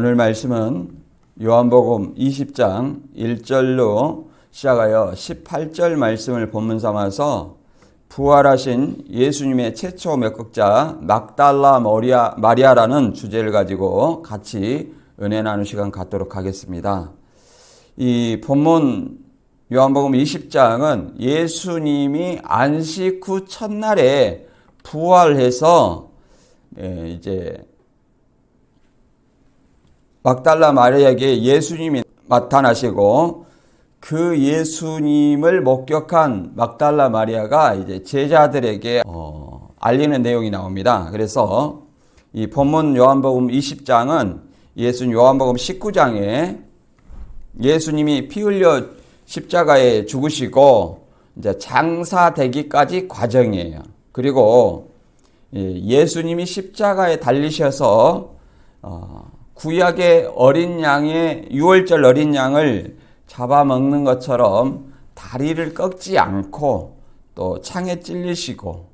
오늘 말씀은 요한복음 20장 1절로 시작하여 18절 말씀을 본문 삼아서 부활하신 예수님의 최초 맥극자 막달라 마리아라는 주제를 가지고 같이 은혜 나누는 시간 갖도록 하겠습니다. 이 본문 요한복음 20장은 예수님이 안식 후 첫날에 부활해서 이제 막달라 마리아에게 예수님이 나타나시고 그 예수님을 목격한 막달라 마리아가 이제 제자들에게 알리는 내용이 나옵니다. 그래서 이 본문 요한복음 20장은 요한복음 19장에 예수님이 피 흘려 십자가에 죽으시고 이제 장사되기까지 과정이에요. 그리고 예수님이 십자가에 달리셔서 구약의 어린 양의 6월절 어린 양을 잡아먹는 것처럼 다리를 꺾지 않고 또 창에 찔리시고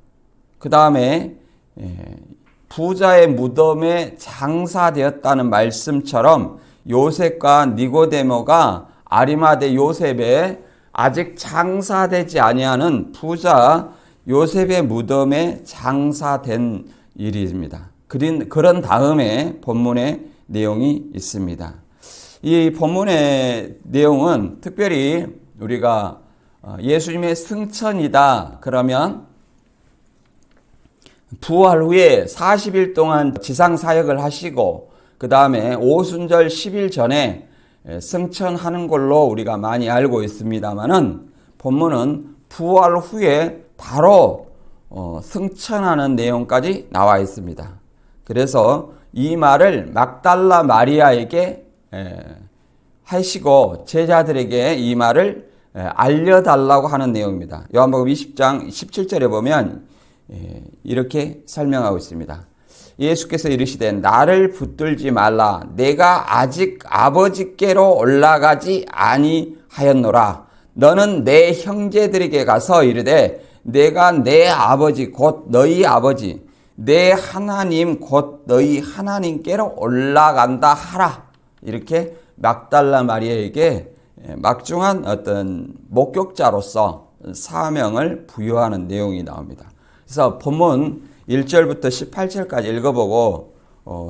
그 다음에 부자의 무덤에 장사되었다는 말씀처럼 요셉과 니고데모가 아리마대 요셉에 아직 장사되지 아니하는 부자 요셉의 무덤에 장사된 일입니다. 그런 다음에 본문에 내용이 있습니다. 이 본문의 내용은 특별히 우리가 예수님의 승천이다 그러면 부활 후에 40일 동안 지상 사역을 하시고 그 다음에 오순절 10일 전에 승천하는 걸로 우리가 많이 알고 있습니다만은 본문은 부활 후에 바로 승천하는 내용까지 나와 있습니다. 그래서 이 말을 막달라 마리아에게 하시고 제자들에게 이 말을 알려달라고 하는 내용입니다. 요한복음 20장 17절에 보면 이렇게 설명하고 있습니다. 예수께서 이르시되 나를 붙들지 말라. 내가 아직 아버지께로 올라가지 아니하였노라. 너는 내 형제들에게 가서 이르되 내가 내 아버지 곧 너희 아버지 내 하나님 곧 너희 하나님께로 올라간다 하라. 이렇게 막달라 마리아에게 막중한 어떤 목격자로서 사명을 부여하는 내용이 나옵니다. 그래서 본문 1절부터 18절까지 읽어보고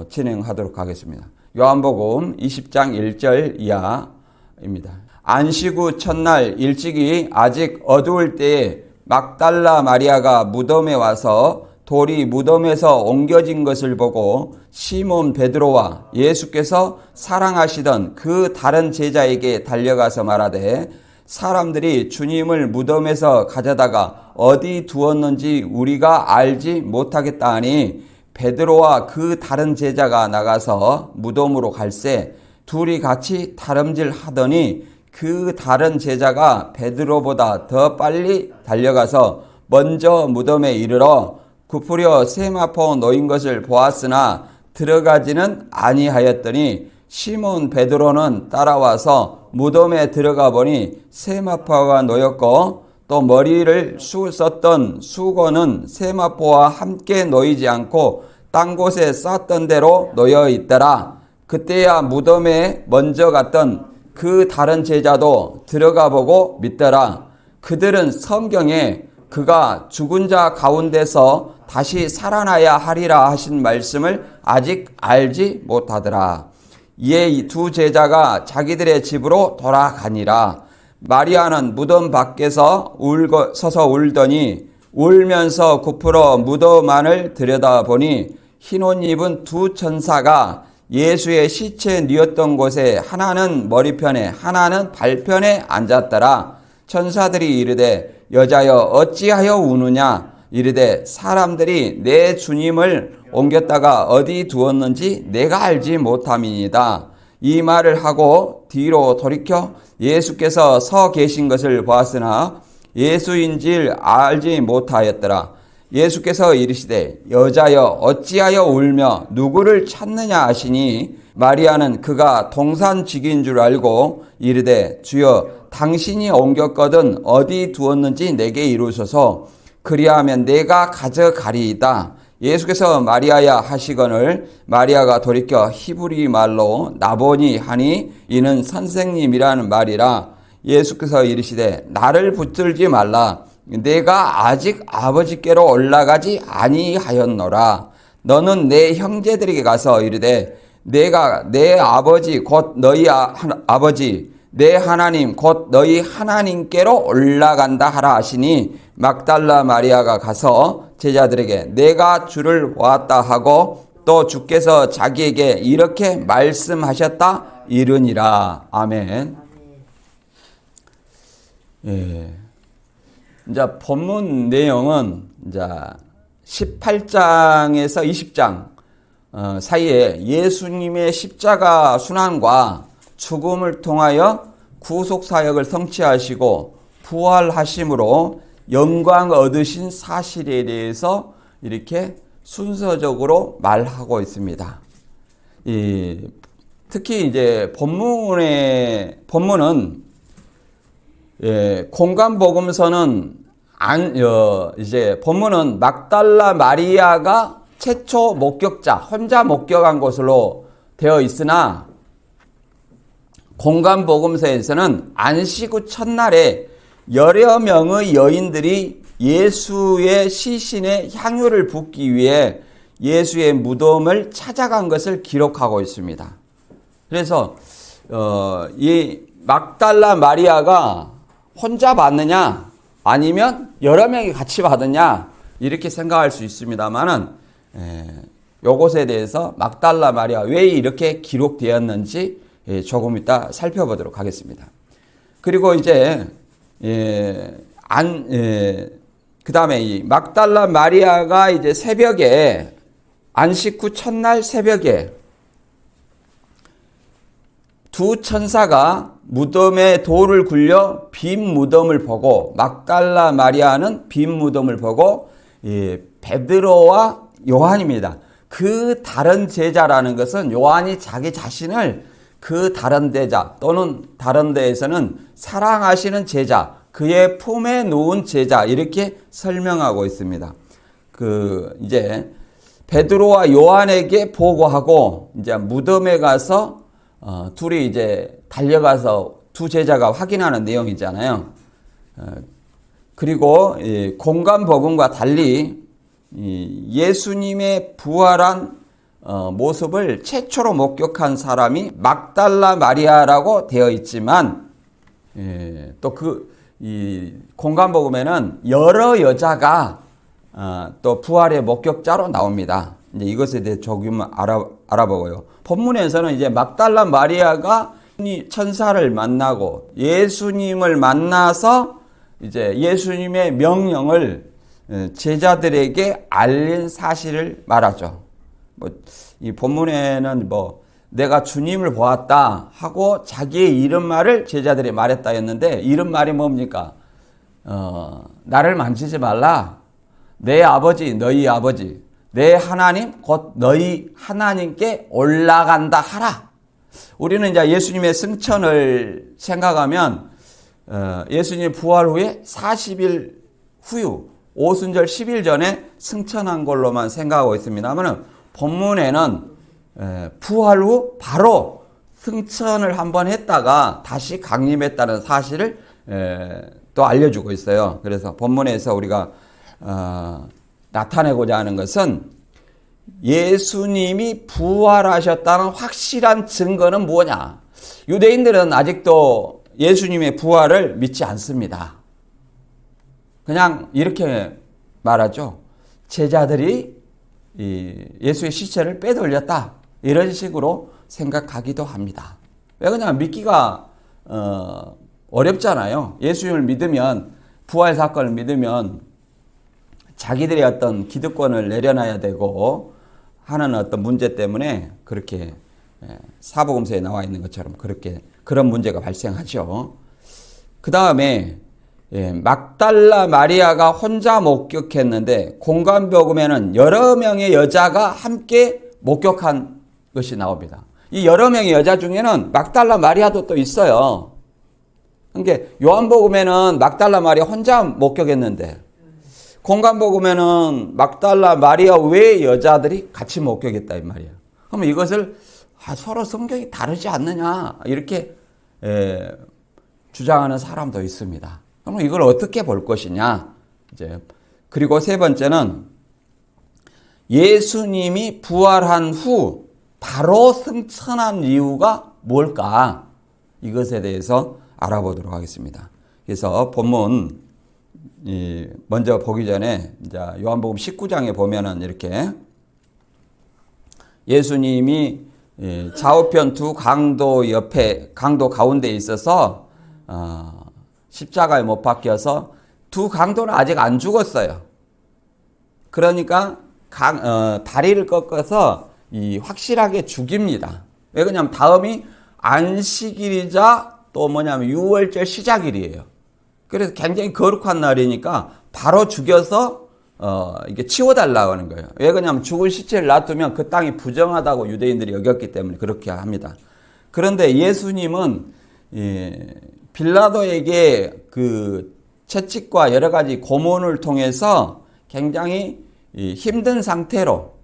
진행하도록 하겠습니다. 요한복음 20장 1절 이하입니다. 안식 후 첫날 일찍이 아직 어두울 때에 막달라 마리아가 무덤에 와서 돌이 무덤에서 옮겨진 것을 보고 시몬 베드로와 예수께서 사랑하시던 그 다른 제자에게 달려가서 말하되 사람들이 주님을 무덤에서 가져다가 어디 두었는지 우리가 알지 못하겠다 하니 베드로와 그 다른 제자가 나가서 무덤으로 갈새 둘이 같이 다름질 하더니 그 다른 제자가 베드로보다 더 빨리 달려가서 먼저 무덤에 이르러 굽으려 세마포 놓인 것을 보았으나 들어가지는 아니하였더니 시몬 베드로는 따라와서 무덤에 들어가 보니 세마포가 놓였고 또 머리를 썼던 수건은 세마포와 함께 놓이지 않고 딴 곳에 쌌던 대로 놓여 있더라. 그때야 무덤에 먼저 갔던 그 다른 제자도 들어가 보고 믿더라. 그들은 성경에 그가 죽은 자 가운데서 다시 살아나야 하리라 하신 말씀을 아직 알지 못하더라. 이에 이 두 제자가 자기들의 집으로 돌아가니라. 마리아는 무덤 밖에서 서서 울더니 울면서 굽으러 무덤 안을 들여다보니 흰옷 입은 두 천사가 예수의 시체 뉘었던 곳에 하나는 머리편에 하나는 발편에 앉았더라. 천사들이 이르되 여자여 어찌하여 우느냐 이르되 사람들이 내 주님을 옮겼다가 어디 두었는지 내가 알지 못함이니이다. 이 말을 하고 뒤로 돌이켜 예수께서 서 계신 것을 보았으나 예수인지 알지 못하였더라. 예수께서 이르시되 여자여 어찌하여 울며 누구를 찾느냐 하시니 마리아는 그가 동산직인 줄 알고 이르되 주여 당신이 옮겼거든 어디 두었는지 내게 이루소서. 그리하면 내가 가져가리이다. 예수께서 마리아야 하시거늘 마리아가 돌이켜 히브리 말로 나보니 하니 이는 선생님이라는 말이라. 예수께서 이르시되 나를 붙들지 말라. 내가 아직 아버지께로 올라가지 아니하였노라. 너는 내 형제들에게 가서 이르되 내가 내 아버지 곧 너희 아버지 내 하나님 곧 너희 하나님께로 올라간다 하라 하시니 막달라 마리아가 가서 제자들에게 내가 주를 보았다 하고 또 주께서 자기에게 이렇게 말씀하셨다 이르니라. 아멘. 예. 이제 본문 내용은 이제 18장에서 20장 사이에 예수님의 십자가 순환과 죽음을 통하여 구속 사역을 성취하시고 부활하심으로 영광 얻으신 사실에 대해서 이렇게 순서적으로 말하고 있습니다. 특히 이제 본문은 공간복음서는 이제 본문은 막달라 마리아가 최초 목격자, 혼자 목격한 것으로 되어 있으나 공간복음서에서는 안식 후 첫날에 여러 명의 여인들이 예수의 시신에 향유를 붓기 위해 예수의 무덤을 찾아간 것을 기록하고 있습니다. 그래서 이 막달라 마리아가 혼자 받느냐 아니면 여러 명이 같이 받느냐 이렇게 생각할 수 있습니다만은 요것에 대해서 막달라 마리아 왜 이렇게 기록되었는지 조금 이따 살펴보도록 하겠습니다. 그리고 이제 그 다음에 이 막달라 마리아가 이제 새벽에 안식 후 첫날 새벽에 두 천사가 무덤에 돌을 굴려 빈 무덤을 보고 막달라 마리아는 빈 무덤을 보고 베드로와 요한입니다. 그 다른 제자라는 것은 요한이 자기 자신을 그 다른 제자 또는 다른 데에서는 사랑하시는 제자, 그의 품에 놓은 제자 이렇게 설명하고 있습니다. 이제 베드로와 요한에게 보고하고 이제 무덤에 가서 둘이 이제 달려가서 두 제자가 확인하는 내용이잖아요. 그리고 공간복음과 달리 예수님의 부활한 모습을 최초로 목격한 사람이 막달라 마리아라고 되어 있지만 또 이 공간복음에는 여러 여자가 또 부활의 목격자로 나옵니다. 이제 이것에 대해 조금 알아보고요. 본문에서는 이제 막달라 마리아가 천사를 만나고 예수님을 만나서 이제 예수님의 명령을 제자들에게 알린 사실을 말하죠. 이 본문에는 내가 주님을 보았다 하고 자기의 이름말을 제자들이 말했다 했는데 이름말이 뭡니까? 나를 만지지 말라. 내 아버지 너희 아버지 내 하나님 곧 너희 하나님께 올라간다 하라. 우리는 이제 예수님의 승천을 생각하면 예수님 부활 후에 40일 후유 오순절 10일 전에 승천한 걸로만 생각하고 있습니다만 본문에는 부활 후 바로 승천을 한번 했다가 다시 강림했다는 사실을 또 알려주고 있어요. 그래서 본문에서 우리가 나타내고자 하는 것은 예수님이 부활하셨다는 확실한 증거는 뭐냐? 유대인들은 아직도 예수님의 부활을 믿지 않습니다. 그냥 이렇게 말하죠. 제자들이 예수의 시체를 빼돌렸다. 이런 식으로 생각하기도 합니다. 왜 그냥 믿기가 어렵잖아요. 예수님을 믿으면 부활 사건을 믿으면 자기들의 어떤 기득권을 내려놔야 되고 하는 어떤 문제 때문에 그렇게 사복음서에 나와 있는 것처럼 그런 문제가 발생하죠. 그 다음에 막달라 마리아가 혼자 목격했는데 공간복음에는 여러 명의 여자가 함께 목격한 것이 나옵니다. 이 여러 명의 여자 중에는 막달라 마리아도 또 있어요. 그러니까 요한복음에는 막달라 마리아 혼자 목격했는데 공간복음에는 막달라 마리아 외의 여자들이 같이 목격했다 이 말이에요. 그럼 이것을 서로 성경이 다르지 않느냐 이렇게 주장하는 사람도 있습니다. 그럼 이걸 어떻게 볼 것이냐? 이제 그리고 세 번째는 예수님이 부활한 후 바로 승천한 이유가 뭘까? 이것에 대해서 알아보도록 하겠습니다. 그래서 본문 먼저 보기 전에 이제 요한복음 19장에 보면은 이렇게 예수님이 좌우편 두 강도 옆에 강도 가운데 있어서 십자가에 못 박혀서 두 강도는 아직 안 죽었어요. 그러니까 다리를 꺾어서 확실하게 죽입니다. 왜 그러냐면 다음이 안식일이자 또 뭐냐면 6월절 시작일이에요. 그래서 굉장히 거룩한 날이니까 바로 죽여서 이게 치워달라고 하는 거예요. 왜 그러냐면 죽은 시체를 놔두면 그 땅이 부정하다고 유대인들이 여겼기 때문에 그렇게 합니다. 그런데 예수님은 빌라도에게 그 채찍과 여러 가지 고문을 통해서 굉장히 힘든 상태로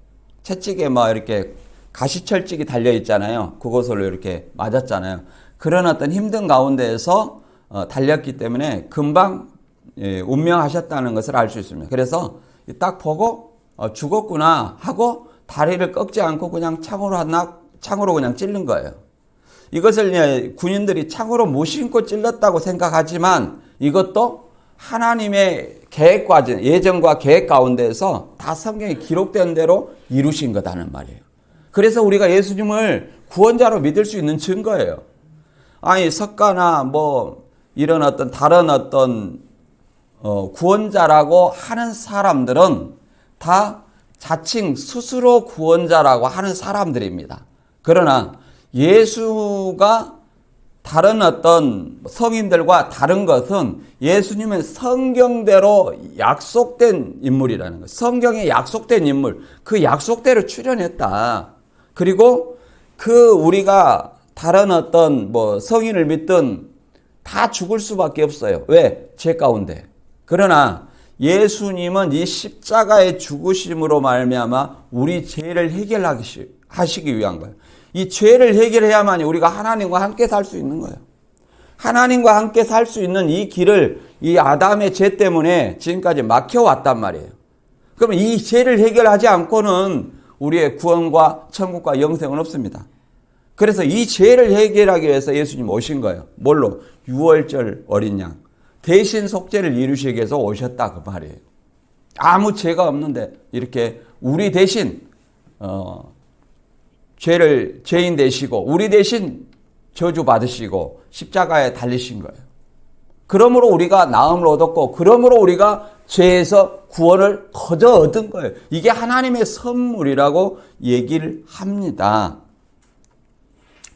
채찍에 막 이렇게 가시철찍이 달려 있잖아요. 그것으로 이렇게 맞았잖아요. 그런 어떤 힘든 가운데에서 달렸기 때문에 금방 운명하셨다는 것을 알 수 있습니다. 그래서 딱 보고 죽었구나 하고 다리를 꺾지 않고 그냥 창으로 그냥 찔른 거예요. 이것을 군인들이 창으로 못 신고 찔렀다고 생각하지만 이것도 하나님의 계획과 예정과 계획 가운데서 다 성경에 기록된 대로 이루신 거다는 말이에요. 그래서 우리가 예수님을 구원자로 믿을 수 있는 증거예요. 아니 석가나 뭐 이런 어떤 다른 어떤 구원자라고 하는 사람들은 다 자칭 스스로 구원자라고 하는 사람들입니다. 그러나 예수가 다른 어떤 성인들과 다른 것은 예수님은 성경대로 약속된 인물이라는 것. 성경에 약속된 인물, 그 약속대로 출현했다. 그리고 우리가 다른 어떤 뭐 성인을 믿든 다 죽을 수밖에 없어요. 왜? 죄 가운데. 그러나 예수님은 이 십자가의 죽으심으로 말미암아 우리 죄를 해결하시기 위한 거예요. 이 죄를 해결해야만 우리가 하나님과 함께 살 수 있는 거예요. 하나님과 함께 살 수 있는 이 길을 이 아담의 죄 때문에 지금까지 막혀왔단 말이에요. 그러면 이 죄를 해결하지 않고는 우리의 구원과 천국과 영생은 없습니다. 그래서 이 죄를 해결하기 위해서 예수님 오신 거예요. 뭘로? 6월절 어린 양. 대신 속죄를 이루시기 위해서 오셨다 그 말이에요. 아무 죄가 없는데 이렇게 우리 대신 죄인 되시고 우리 대신 저주 받으시고 십자가에 달리신 거예요. 그러므로 우리가 나음을 얻었고 그러므로 우리가 죄에서 구원을 거저 얻은 거예요. 이게 하나님의 선물이라고 얘기를 합니다.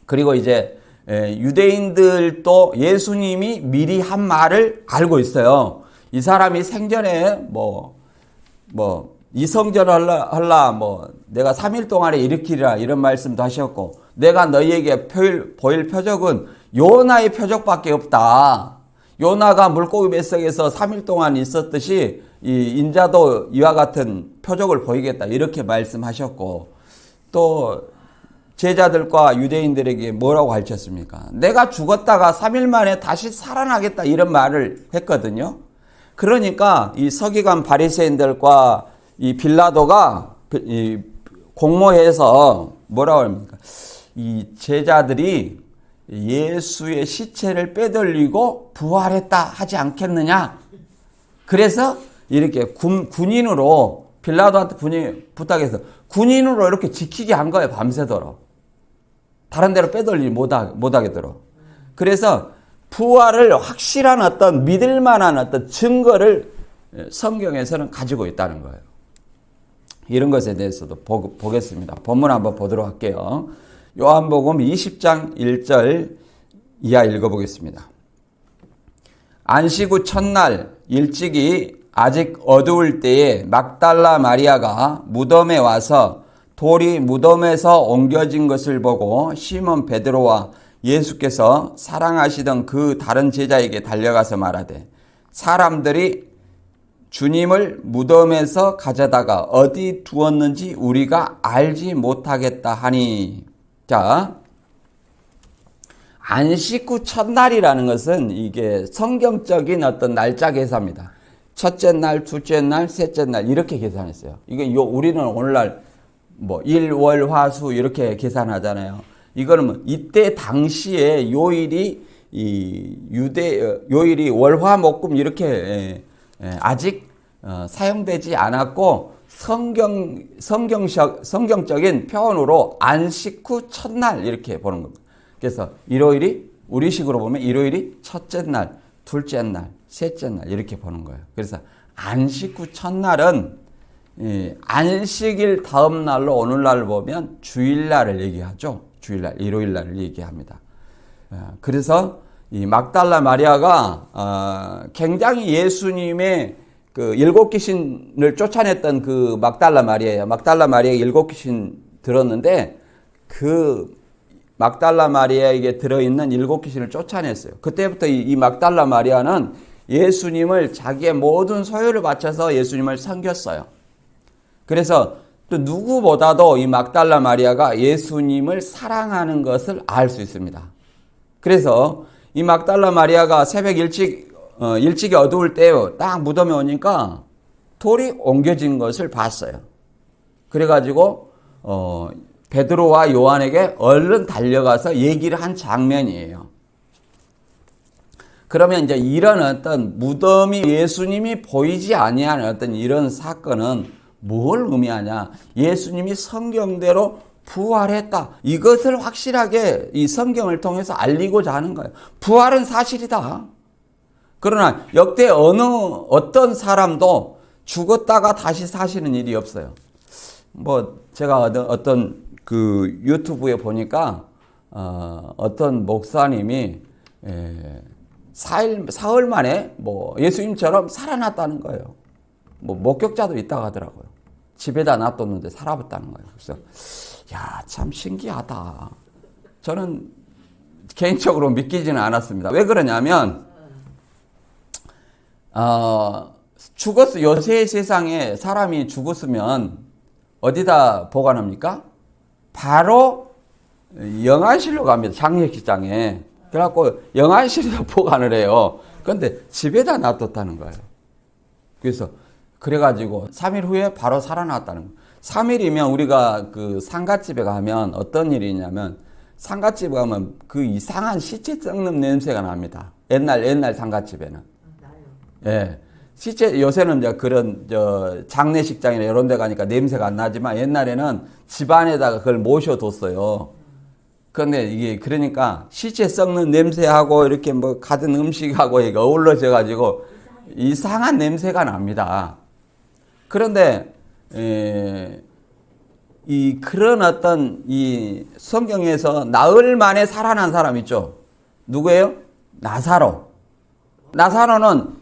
그리고 이제 유대인들도 예수님이 미리 한 말을 알고 있어요. 이 사람이 생전에 이성전을 할라 내가 3일 동안에 일으키리라 이런 말씀도 하셨고 내가 너희에게 보일 표적은 요나의 표적밖에 없다. 요나가 물고기 뱃속에서 3일 동안 있었듯이 이 인자도 이와 같은 표적을 보이겠다 이렇게 말씀하셨고 또 제자들과 유대인들에게 뭐라고 가르쳤습니까? 내가 죽었다가 3일 만에 다시 살아나겠다 이런 말을 했거든요. 그러니까 이 서기관 바리새인들과 이 빌라도가 공모해서 뭐라고 합니까? 이 제자들이 예수의 시체를 빼돌리고 부활했다 하지 않겠느냐? 그래서 이렇게 군인으로 빌라도한테 부탁해서 군인으로 이렇게 지키게 한 거예요. 밤새도록. 다른 데로 빼돌리지 못하게도록. 그래서 부활을 확실한 어떤 믿을 만한 어떤 증거를 성경에서는 가지고 있다는 거예요. 이런 것에 대해서도 보겠습니다. 본문 한번 보도록 할게요. 요한복음 20장 1절 이하 읽어보겠습니다. 안식 후 첫날 일찍이 아직 어두울 때에 막달라 마리아가 무덤에 와서 돌이 무덤에서 옮겨진 것을 보고 시몬 베드로와 예수께서 사랑하시던 그 다른 제자에게 달려가서 말하되 사람들이 주님을 무덤에서 가져다가 어디 두었는지 우리가 알지 못하겠다 하니. 자, 안식 후 첫날이라는 것은 이게 성경적인 어떤 날짜 계산입니다. 첫째 날, 둘째 날, 셋째 날 이렇게 계산했어요. 이게 우리는 오늘날 뭐 일, 월, 화, 수 이렇게 계산하잖아요. 이거는 이때 당시에 요일이 요일이 월, 화, 목, 금 이렇게 아직 사용되지 않았고 성경적인 표현으로 안식 후 첫날 이렇게 보는 겁니다. 그래서 일요일이 우리식으로 보면 일요일이 첫째 날, 둘째 날, 셋째 날 이렇게 보는 거예요. 그래서 안식 후 첫날은 안식일 다음 날로 오늘날 보면 주일날을 얘기하죠. 주일날, 일요일날을 얘기합니다. 그래서 이 막달라 마리아가 굉장히 예수님의 그 일곱 귀신을 쫓아냈던 그 막달라 마리아예요. 막달라 마리아가 일곱 귀신 들었는데 그 막달라 마리아에게 들어있는 일곱 귀신을 쫓아냈어요. 그때부터 이 막달라 마리아는 예수님을 자기의 모든 소유를 바쳐서 예수님을 섬겼어요. 그래서 또 누구보다도 이 막달라 마리아가 예수님을 사랑하는 것을 알 수 있습니다. 그래서 이 막달라 마리아가 새벽 일찍이 어두울 때 딱 무덤에 오니까 돌이 옮겨진 것을 봤어요. 그래가지고 베드로와 요한에게 얼른 달려가서 얘기를 한 장면이에요. 그러면 이제 이런 어떤 무덤이 예수님이 보이지 아니하는 어떤 이런 사건은 뭘 의미하냐? 예수님이 성경대로 부활했다. 이것을 확실하게 이 성경을 통해서 알리고자 하는 거예요. 부활은 사실이다. 그러나 역대 어떤 사람도 죽었다가 다시 사시는 일이 없어요. 뭐 제가 어떤 그 유튜브에 보니까 어떤 목사님이 사흘 만에 뭐 예수님처럼 살아났다는 거예요. 뭐 목격자도 있다고 하더라고요. 집에다 놔뒀는데 살아봤다는 거예요. 그래서 야, 참 신기하다. 저는 개인적으로 믿기지는 않았습니다. 왜 그러냐면 요새 세상에 사람이 죽었으면 어디다 보관합니까? 바로 영안실로 갑니다. 장례식장에. 그래갖고 영안실에다 보관을 해요. 그런데 집에다 놔뒀다는 거예요. 그래가지고 3일 후에 바로 살아났다는 거예요. 3일이면 우리가 그 상갓집에 가면 어떤 일이 있냐면 상갓집에 가면 그 이상한 시체 썩는 냄새가 납니다. 옛날 상갓집에는. 예. 시체, 요새는 이제 그런, 장례식장이나 이런 데 가니까 냄새가 안 나지만 옛날에는 집안에다가 그걸 모셔뒀어요. 그런데 이게, 그러니까 시체 썩는 냄새하고 이렇게 뭐 가든 음식하고 이게 어우러져가지고 이상한 냄새가 납니다. 그런데, 그런 어떤 이 성경에서 나흘 만에 살아난 사람 있죠? 누구예요? 나사로는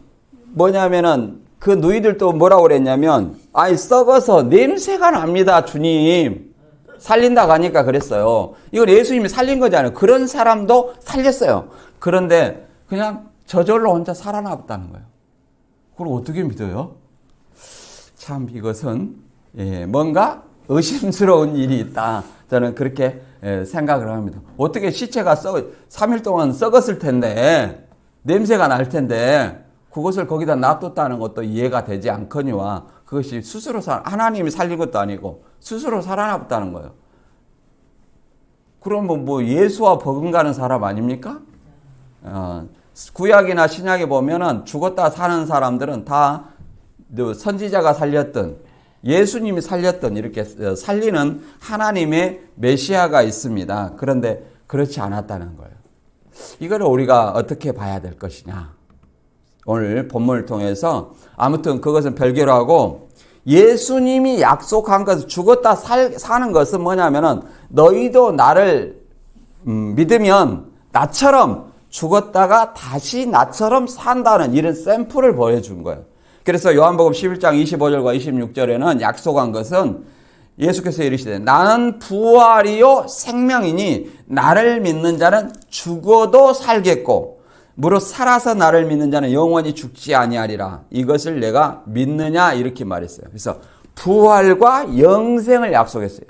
뭐냐면은 그 누이들도 뭐라고 그랬냐면 썩어서 냄새가 납니다. 주님 살린다고 하니까 그랬어요. 이걸 예수님이 살린 거잖아요. 그런 사람도 살렸어요. 그런데 그냥 저절로 혼자 살아남았다는 거예요. 그걸 어떻게 믿어요? 참 이것은 뭔가 의심스러운 일이 있다. 저는 그렇게 생각을 합니다. 어떻게 시체가 3일 동안 썩었을 텐데 냄새가 날 텐데 그것을 거기다 놔뒀다는 것도 이해가 되지 않거니와 그것이 스스로 하나님이 살린 것도 아니고 스스로 살아났다는 거예요. 그러면 뭐 예수와 버금가는 사람 아닙니까? 구약이나 신약에 보면은 죽었다 사는 사람들은 다 선지자가 살렸던 예수님이 살렸던 이렇게 살리는 하나님의 메시아가 있습니다. 그런데 그렇지 않았다는 거예요. 이걸 우리가 어떻게 봐야 될 것이냐. 오늘 본문을 통해서 아무튼 그것은 별개로 하고 예수님이 약속한 것은 죽었다 사는 것은 뭐냐면은 너희도 나를 믿으면 나처럼 죽었다가 다시 나처럼 산다는 이런 샘플을 보여준 거예요. 그래서 요한복음 11장 25절과 26절에는 약속한 것은 예수께서 이르시되 나는 부활이요 생명이니 나를 믿는 자는 죽어도 살겠고 무릇 살아서 나를 믿는 자는 영원히 죽지 아니하리라. 이것을 내가 믿느냐 이렇게 말했어요. 그래서 부활과 영생을 약속했어요.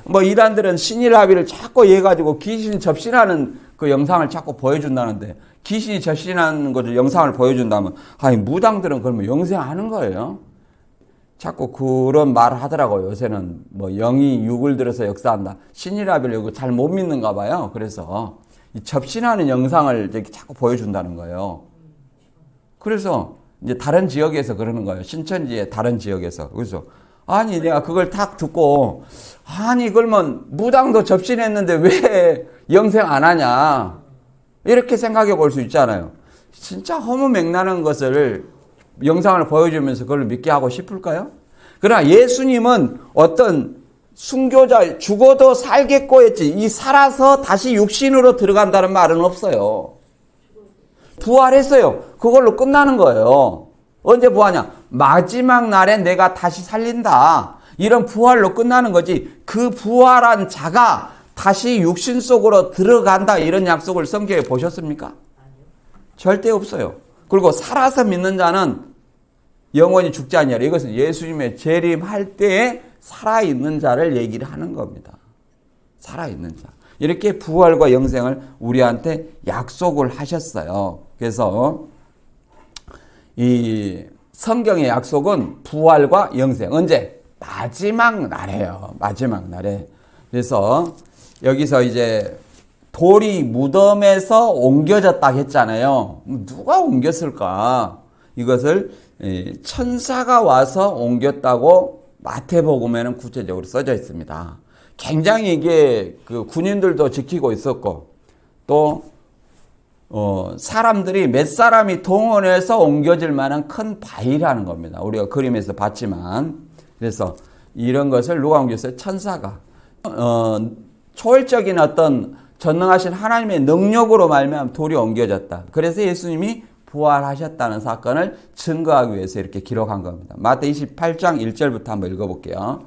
뭐 이단들은 신이라비를 자꾸 얘가지고 귀신 접신하는 그 영상을 자꾸 보여준다는데, 귀신이 접신하는 것을 영상을 보여준다면 아니 무당들은 그러면 영생하는 거예요? 자꾸 그런 말을 하더라고요. 요새는 뭐 영이 육을 들어서 역사한다. 신이라비를 잘 못 믿는가 봐요. 그래서 이 접신하는 영상을 이렇게 자꾸 보여준다는 거예요. 그래서 이제 다른 지역에서 그러는 거예요. 신천지의 다른 지역에서. 그래서 아니 내가 그걸 딱 듣고 아니 그러면 무당도 접신했는데 왜 영생 안 하냐 이렇게 생각해 볼 수 있잖아요. 진짜 허무맹랑한 것을 영상을 보여주면서 그걸 믿게 하고 싶을까요? 그러나 예수님은 어떤 순교자, 죽어도 살겠고 했지 이 살아서 다시 육신으로 들어간다는 말은 없어요. 부활했어요. 그걸로 끝나는 거예요. 언제 부활하냐? 마지막 날에 내가 다시 살린다. 이런 부활로 끝나는 거지, 그 부활한 자가 다시 육신 속으로 들어간다 이런 약속을 성경에 보셨습니까? 절대 없어요. 그리고 살아서 믿는 자는 영원히 죽지 아니하리라. 이것은 예수님의 재림할 때에 살아있는 자를 얘기를 하는 겁니다. 살아있는 자. 이렇게 부활과 영생을 우리한테 약속을 하셨어요. 그래서 이 성경의 약속은 부활과 영생. 언제? 마지막 날이에요. 마지막 날에. 그래서 여기서 이제 돌이 무덤에서 옮겨졌다 했잖아요. 누가 옮겼을까? 이것을 천사가 와서 옮겼다고 마태복음에는 구체적으로 써져 있습니다. 굉장히 이게 그 군인들도 지키고 있었고, 또 사람들이 몇 사람이 동원해서 옮겨질 만한 큰 바위라는 겁니다. 우리가 그림에서 봤지만. 그래서 이런 것을 누가 옮겼어요? 천사가. 초월적인 어떤 전능하신 하나님의 능력으로 말미암아 돌이 옮겨졌다. 그래서 예수님이 부활하셨다는 사건을 증거하기 위해서 이렇게 기록한 겁니다. 마태 28장 1절부터 한번 읽어볼게요.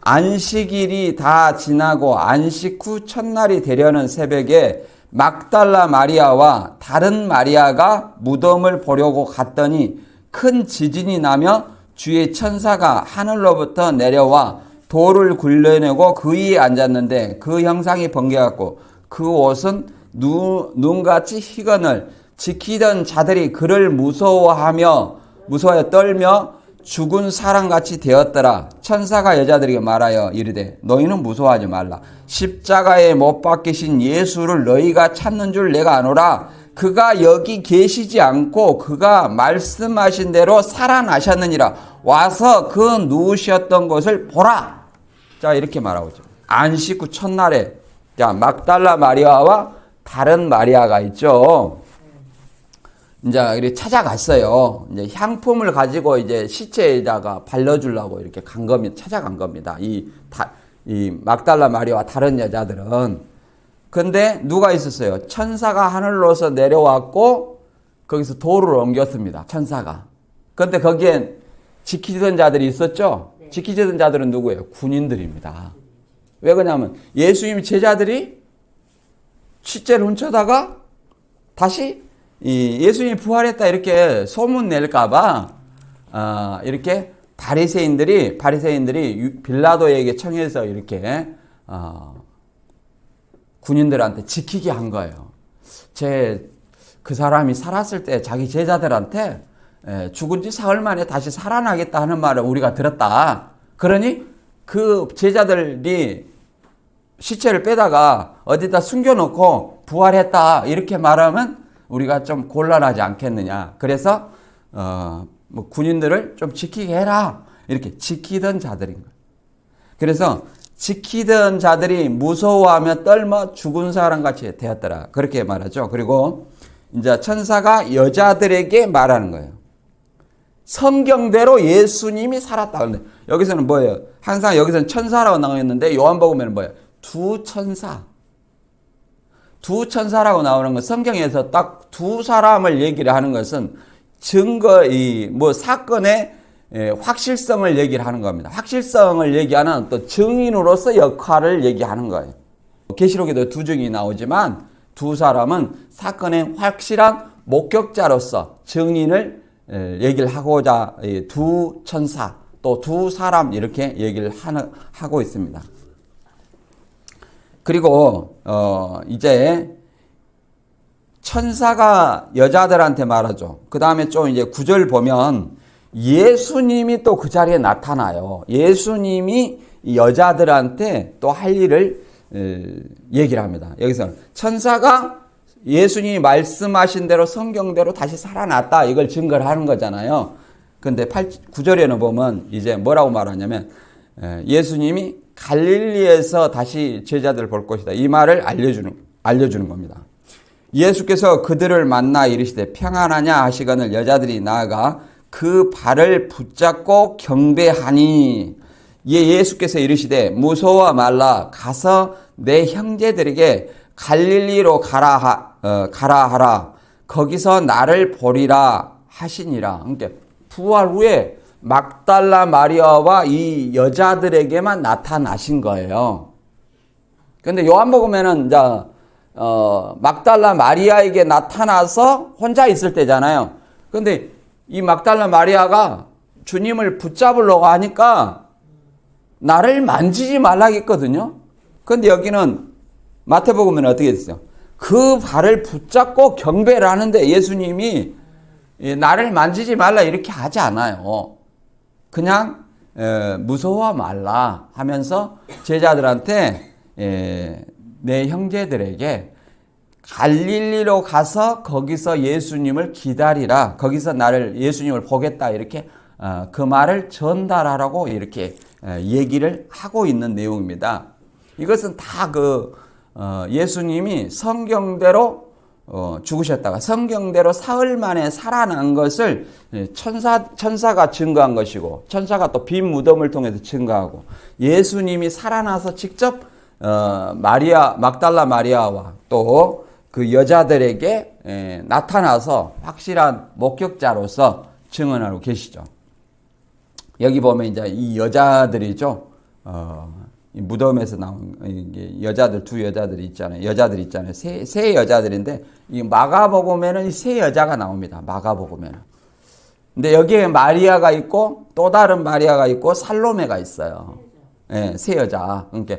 안식일이 다 지나고 안식 후 첫날이 되려는 새벽에 막달라 마리아와 다른 마리아가 무덤을 보려고 갔더니 큰 지진이 나며 주의 천사가 하늘로부터 내려와 돌을 굴려내고 그 위에 앉았는데 그 형상이 번개같고 그 옷은 눈같이 희건을 지키던 자들이 그를 무서워하여 떨며 죽은 사람같이 되었더라. 천사가 여자들에게 말하여 이르되 너희는 무서워하지 말라. 십자가에 못 박히신 예수를 너희가 찾는 줄 내가 아노라. 그가 여기 계시지 않고 그가 말씀하신 대로 살아나셨느니라. 와서 그 누우셨던 것을 보라. 자, 이렇게 말하고 있죠. 안식 후 첫날에 자, 막달라 마리아와 다른 마리아가 있죠. 이제 이렇게 찾아갔어요. 이제 향품을 가지고 이제 시체에다가 발라주려고 이렇게 간 겁니다. 찾아간 겁니다. 이 막달라 마리아와 다른 여자들은. 근데 누가 있었어요? 천사가 하늘로서 내려왔고 거기서 돌을 옮겼습니다. 천사가. 근데 거기엔 지키던 자들이 있었죠? 네. 지키던 자들은 누구예요? 군인들입니다. 왜 그러냐면 예수님 제자들이 시체를 훔쳐다가 다시 예수님이 부활했다 이렇게 소문 낼까봐 이렇게 바리새인들이 빌라도에게 청해서 이렇게 군인들한테 지키게 한 거예요. 그 사람이 살았을 때 자기 제자들한테 죽은 지 사흘 만에 다시 살아나겠다 하는 말을 우리가 들었다. 그러니 그 제자들이 시체를 빼다가 어디다 숨겨놓고 부활했다 이렇게 말하면 우리가 좀 곤란하지 않겠느냐. 그래서 뭐 군인들을 좀 지키게 해라. 이렇게 지키던 자들인 거예요. 그래서 지키던 자들이 무서워하며 떨며 죽은 사람같이 되었더라. 그렇게 말하죠. 그리고 이제 천사가 여자들에게 말하는 거예요. 성경대로 예수님이 살았다. 근데 여기서는 뭐예요? 항상 여기서는 천사라고 나와 있는데 요한복음에는 뭐예요? 두 천사라고 나오는 건 성경에서 딱 두 사람을 얘기를 하는 것은 사건의 확실성을 얘기를 하는 겁니다. 확실성을 얘기하는 또 증인으로서 역할을 얘기하는 거예요. 계시록에도 두 증인이 나오지만 두 사람은 사건의 확실한 목격자로서 증인을 얘기를 하고자 두 천사 또 두 사람 이렇게 얘기를 하고 있습니다. 그리고 이제 천사가 여자들한테 말하죠. 그 다음에 좀 이제 9절 보면 예수님이 또 그 자리에 나타나요. 예수님이 여자들한테 또 할 일을 얘기를 합니다. 여기서 천사가 예수님이 말씀하신 대로 성경대로 다시 살아났다 이걸 증거를 하는 거잖아요. 근데 9절에는 보면 이제 뭐라고 말하냐면 예수님이 갈릴리에서 다시 제자들을 볼 것이다. 이 말을 알려주는 겁니다. 예수께서 그들을 만나 이르시되 평안하냐 하시거늘 여자들이 나아가 그 발을 붙잡고 경배하니 예수께서 이르시되 무서워 말라 가서 내 형제들에게 갈릴리로 가라 하라 거기서 나를 보리라 하시니라. 그러니까 부활 후에 막달라 마리아와 이 여자들에게만 나타나신 거예요. 근데 요한복음에는 이제 막달라 마리아에게 나타나서 혼자 있을 때잖아요. 근데 이 막달라 마리아가 주님을 붙잡으려고 하니까 나를 만지지 말라고 했거든요. 근데 여기는 마태복음에는 어떻게 됐어요? 그 발을 붙잡고 경배를 하는데 예수님이 나를 만지지 말라 이렇게 하지 않아요. 그냥 무서워 말라 하면서 제자들한테 내 형제들에게 갈릴리로 가서 거기서 예수님을 기다리라. 거기서 예수님을 보겠다. 이렇게 그 말을 전달하라고 이렇게 얘기를 하고 있는 내용입니다. 이것은 다 예수님이 성경대로 죽으셨다가 성경대로 사흘 만에 살아난 것을 천사가 증거한 것이고 천사가 또 빈 무덤을 통해서 증거하고 예수님이 살아나서 직접 막달라 마리아와 또 그 여자들에게 나타나서 확실한 목격자로서 증언하고 계시죠. 여기 보면 이제 이 여자들이죠. 이 무덤에서 나온 여자들 두 여자들이 있잖아요. 세 여자들인데 이 마가복음에는 이 세 여자가 나옵니다. 마가복음에는. 근데 여기에 마리아가 있고 또 다른 마리아가 있고 살로메가 있어요. 네, 세 여자. 그러니까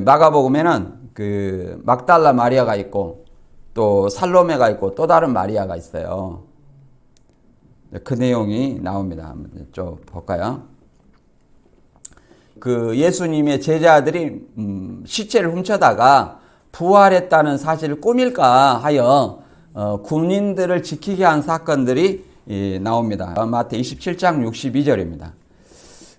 마가복음에는 그 막달라 마리아가 있고 또 살로메가 있고 또 다른 마리아가 있어요. 그 내용이 나옵니다. 한번 좀 볼까요? 그 예수님의 제자들이 시체를 훔쳐다가 부활했다는 사실을 꾸밀까 하여 군인들을 지키게 한 사건들이 나옵니다. 마태 27장 62절입니다.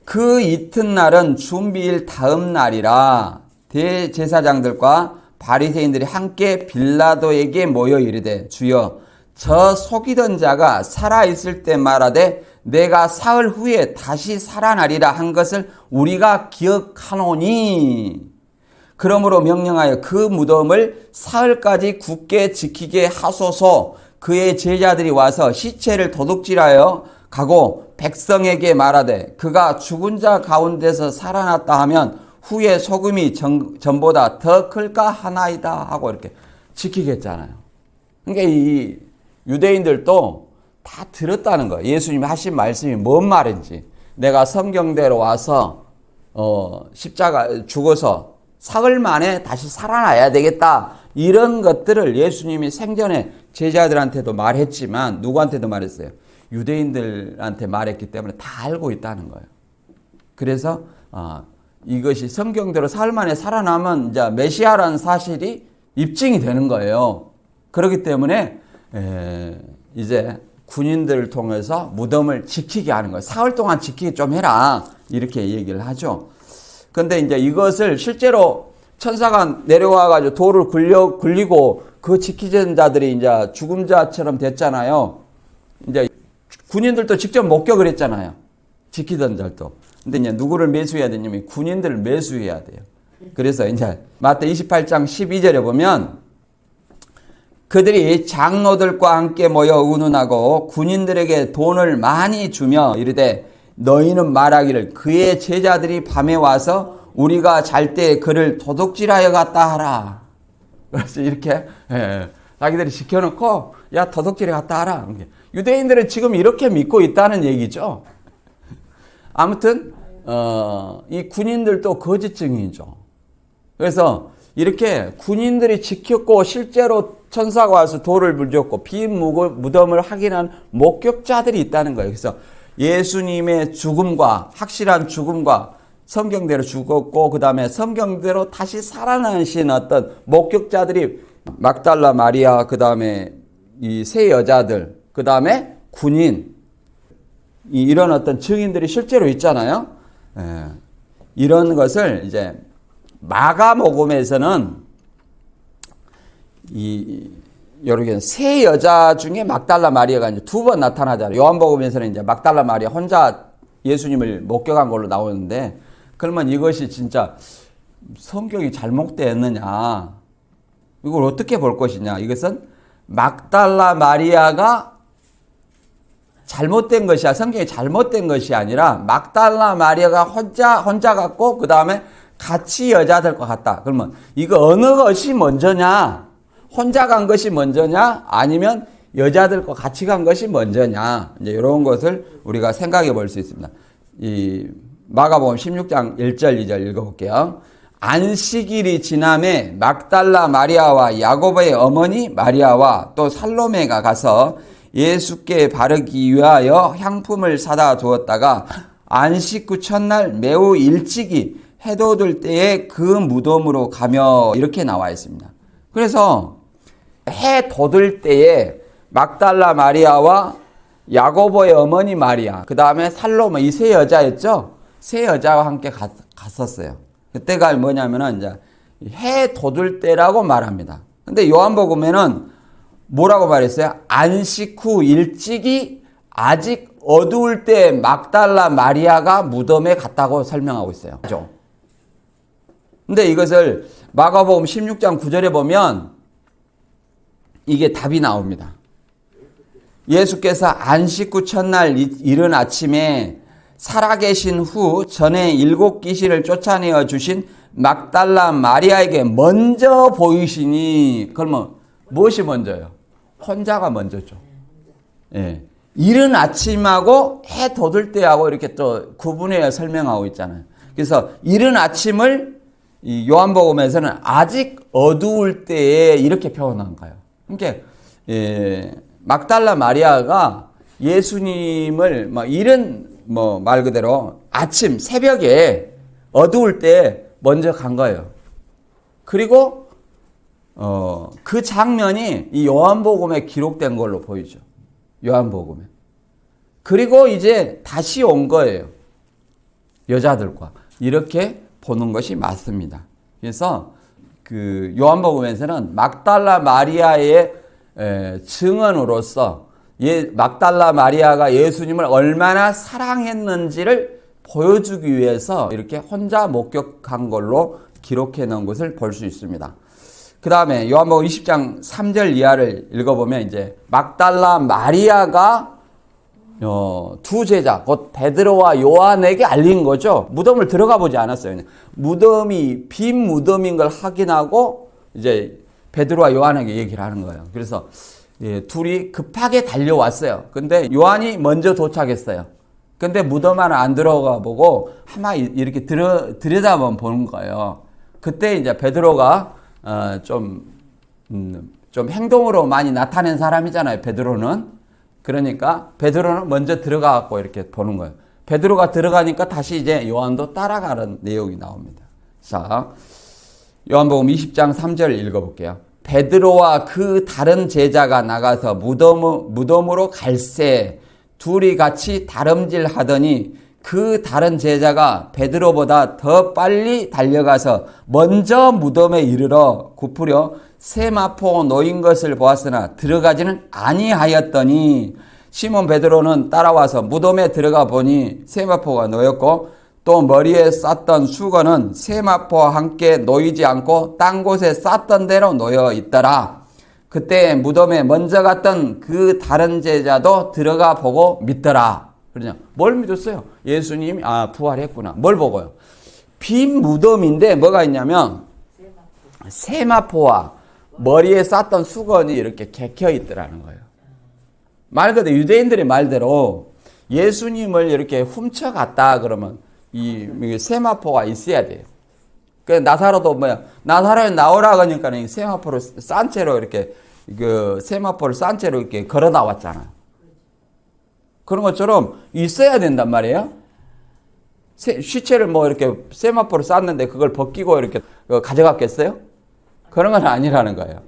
그 이튿날은 준비일 다음 날이라 대제사장들과 바리새인들이 함께 빌라도에게 모여 이르되 주여 저 속이던 자가 살아있을 때 말하되 내가 사흘 후에 다시 살아나리라 한 것을 우리가 기억하노니 그러므로 명령하여 그 무덤을 사흘까지 굳게 지키게 하소서. 그의 제자들이 와서 시체를 도둑질하여 가고 백성에게 말하되 그가 죽은 자 가운데서 살아났다 하면 후에 소금이 전보다 더 클까 하나이다 하고 이렇게 지키겠잖아요. 그러니까 이 유대인들도 다 들었다는 거예요. 예수님이 하신 말씀이 뭔 말인지. 내가 성경대로 와서 십자가 죽어서 사흘 만에 다시 살아나야 되겠다. 이런 것들을 예수님이 생전에 제자들한테도 말했지만 누구한테도 말했어요? 유대인들한테 말했기 때문에 다 알고 있다는 거예요. 그래서 이것이 성경대로 사흘 만에 살아나면 이제 메시아라는 사실이 입증이 되는 거예요. 그렇기 때문에 이제 군인들을 통해서 무덤을 지키게 하는 거예요. 사흘 동안 지키게 좀 해라. 이렇게 얘기를 하죠. 근데 이제 이것을 실제로 천사가 내려와가지고 돌을 굴리고 그 지키던 자들이 이제 죽은 자처럼 됐잖아요. 이제 군인들도 직접 목격을 했잖아요. 지키던 자들도. 근데 이제 누구를 매수해야 되냐면 군인들을 매수해야 돼요. 그래서 이제 마태 28장 12절에 보면 그들이 장로들과 함께 모여 의논하고 군인들에게 돈을 많이 주며 이르되 너희는 말하기를 그의 제자들이 밤에 와서 우리가 잘 때 그를 도둑질하여 갔다 하라. 그래서 이렇게 자기들이 시켜놓고 야 도둑질에 갔다 와라. 유대인들은 지금 이렇게 믿고 있다는 얘기죠. 아무튼 이 군인들도 거짓 증인이죠. 그래서 이렇게 군인들이 지켰고 실제로 천사가 와서 돌을 물렸고 빈 무덤을 확인한 목격자들이 있다는 거예요. 그래서 예수님의 죽음과 확실한 죽음과 성경대로 죽었고 그 다음에 성경대로 다시 살아나신 어떤 목격자들이 막달라 마리아, 그 다음에 이 세 여자들, 그 다음에 군인, 이런 어떤 증인들이 실제로 있잖아요. 이런 것을 이제 마가복음에서는 여러 세 여자 중에 막달라 마리아가 이제 두 번 나타나잖아요. 요한복음에서는 이제 막달라 마리아 혼자 예수님을 목격한 걸로 나오는데, 그러면 이것이 진짜 성경이 잘못되었느냐? 이걸 어떻게 볼 것이냐? 이것은 막달라 마리아가 잘못된 것이야. 성경이 잘못된 것이 아니라 막달라 마리아가 혼자 갔고 그 다음에 같이 여자들과 갔다. 그러면 이거 어느 것이 먼저냐? 혼자 간 것이 먼저냐? 아니면 여자들과 같이 간 것이 먼저냐? 이제 이런 것을 우리가 생각해 볼 수 있습니다. 이 마가복음 16장 1절 2절 읽어볼게요. 안식일이 지남에 막달라 마리아와 야고보의 어머니 마리아와 또 살로메가 가서 예수께 바르기 위하여 향품을 사다 두었다가 안식 후 첫날 매우 일찍이 해 돋을 때에 그 무덤으로 가며 이렇게 나와 있습니다. 그래서 해 돋을 때에 막달라 마리아와 야고보의 어머니 마리아, 그 다음에 살로메, 이 세 여자였죠? 세 여자와 함께 갔었어요. 그때가 뭐냐면은 이제 해 돋을 때라고 말합니다. 근데 요한복음에는 뭐라고 말했어요? 안식 후 일찍이 아직 어두울 때 막달라 마리아가 무덤에 갔다고 설명하고 있어요. 근데 이것을 마가복음 16장 9절에 보면 이게 답이 나옵니다. 예수께서 안식 후 첫날 이른 아침에 살아계신 후 전에 7 귀신을 쫓아내어 주신 막달라 마리아에게 먼저 보이시니, 그러면 무엇이 먼저요? 혼자가 먼저죠. 예. 이른 아침하고 해 돋을 때하고 이렇게 또 구분해서 설명하고 있잖아요. 그래서 이른 아침을 이 요한복음에서는 아직 어두울 때에 이렇게 표현한 거예요. 그러니까 막달라 마리아가 예수님을 이른 말 그대로 아침 새벽에 어두울 때 먼저 간 거예요. 그리고 그 장면이 이 요한복음에 기록된 걸로 보이죠. 요한복음에. 그리고 이제 다시 온 거예요. 여자들과. 이렇게 보는 것이 맞습니다. 그래서 그 요한복음에서는 막달라 마리아의 증언으로서 막달라 마리아가 예수님을 얼마나 사랑했는지를 보여주기 위해서 이렇게 혼자 목격한 걸로 기록해 놓은 것을 볼 수 있습니다. 그 다음에 요한복음 20장 3절 이하를 읽어보면 이제 막달라 마리아가 두 제자, 곧 베드로와 요한에게 알린 거죠. 무덤을 들어가 보지 않았어요. 그냥 무덤이 빈 무덤인 걸 확인하고 이제 베드로와 요한에게 얘기를 하는 거예요. 그래서 둘이 급하게 달려왔어요. 근데 요한이 먼저 도착했어요. 근데 무덤 안에 안 들어가 보고 하나 이렇게 들여다만 보는 거예요. 그때 이제 베드로가 좀 행동으로 많이 나타낸 사람이잖아요. 베드로는. 그러니까 베드로는 먼저 들어가갖고 이렇게 보는 거예요. 베드로가 들어가니까 다시 이제 요한도 따라가는 내용이 나옵니다. 자, 요한복음 20장 3절 읽어볼게요. 베드로와 그 다른 제자가 나가서 무덤으로 갈새 둘이 같이 다름질 하더니 그 다른 제자가 베드로보다 더 빨리 달려가서 먼저 무덤에 이르러 굽으려 세마포 놓인 것을 보았으나 들어가지는 아니하였더니 시몬 베드로는 따라와서 무덤에 들어가 보니 세마포가 놓였고 또 머리에 쌌던 수건은 세마포와 함께 놓이지 않고 딴 곳에 쌌던 대로 놓여 있더라. 그때 무덤에 먼저 갔던 그 다른 제자도 들어가 보고 믿더라. 그러냐? 뭘 믿었어요? 예수님이 부활했구나. 뭘 보고요? 빈 무덤인데 뭐가 있냐면 세마포와 머리에 쌌던 수건이 이렇게 개켜 있더라는 거예요. 말 그대로 유대인들의 말대로 예수님을 이렇게 훔쳐갔다 그러면 이 세마포가 있어야 돼요. 그 나사로도 나사로에 나오라 그러니까 세마포를 싼 채로 이렇게 세마포를 싼 채로 이렇게 걸어 나왔잖아. 그런 것처럼 있어야 된단 말이에요. 시체를 이렇게 세마포를 쌌는데 그걸 벗기고 이렇게 가져갔겠어요? 그런 건 아니라는 거예요.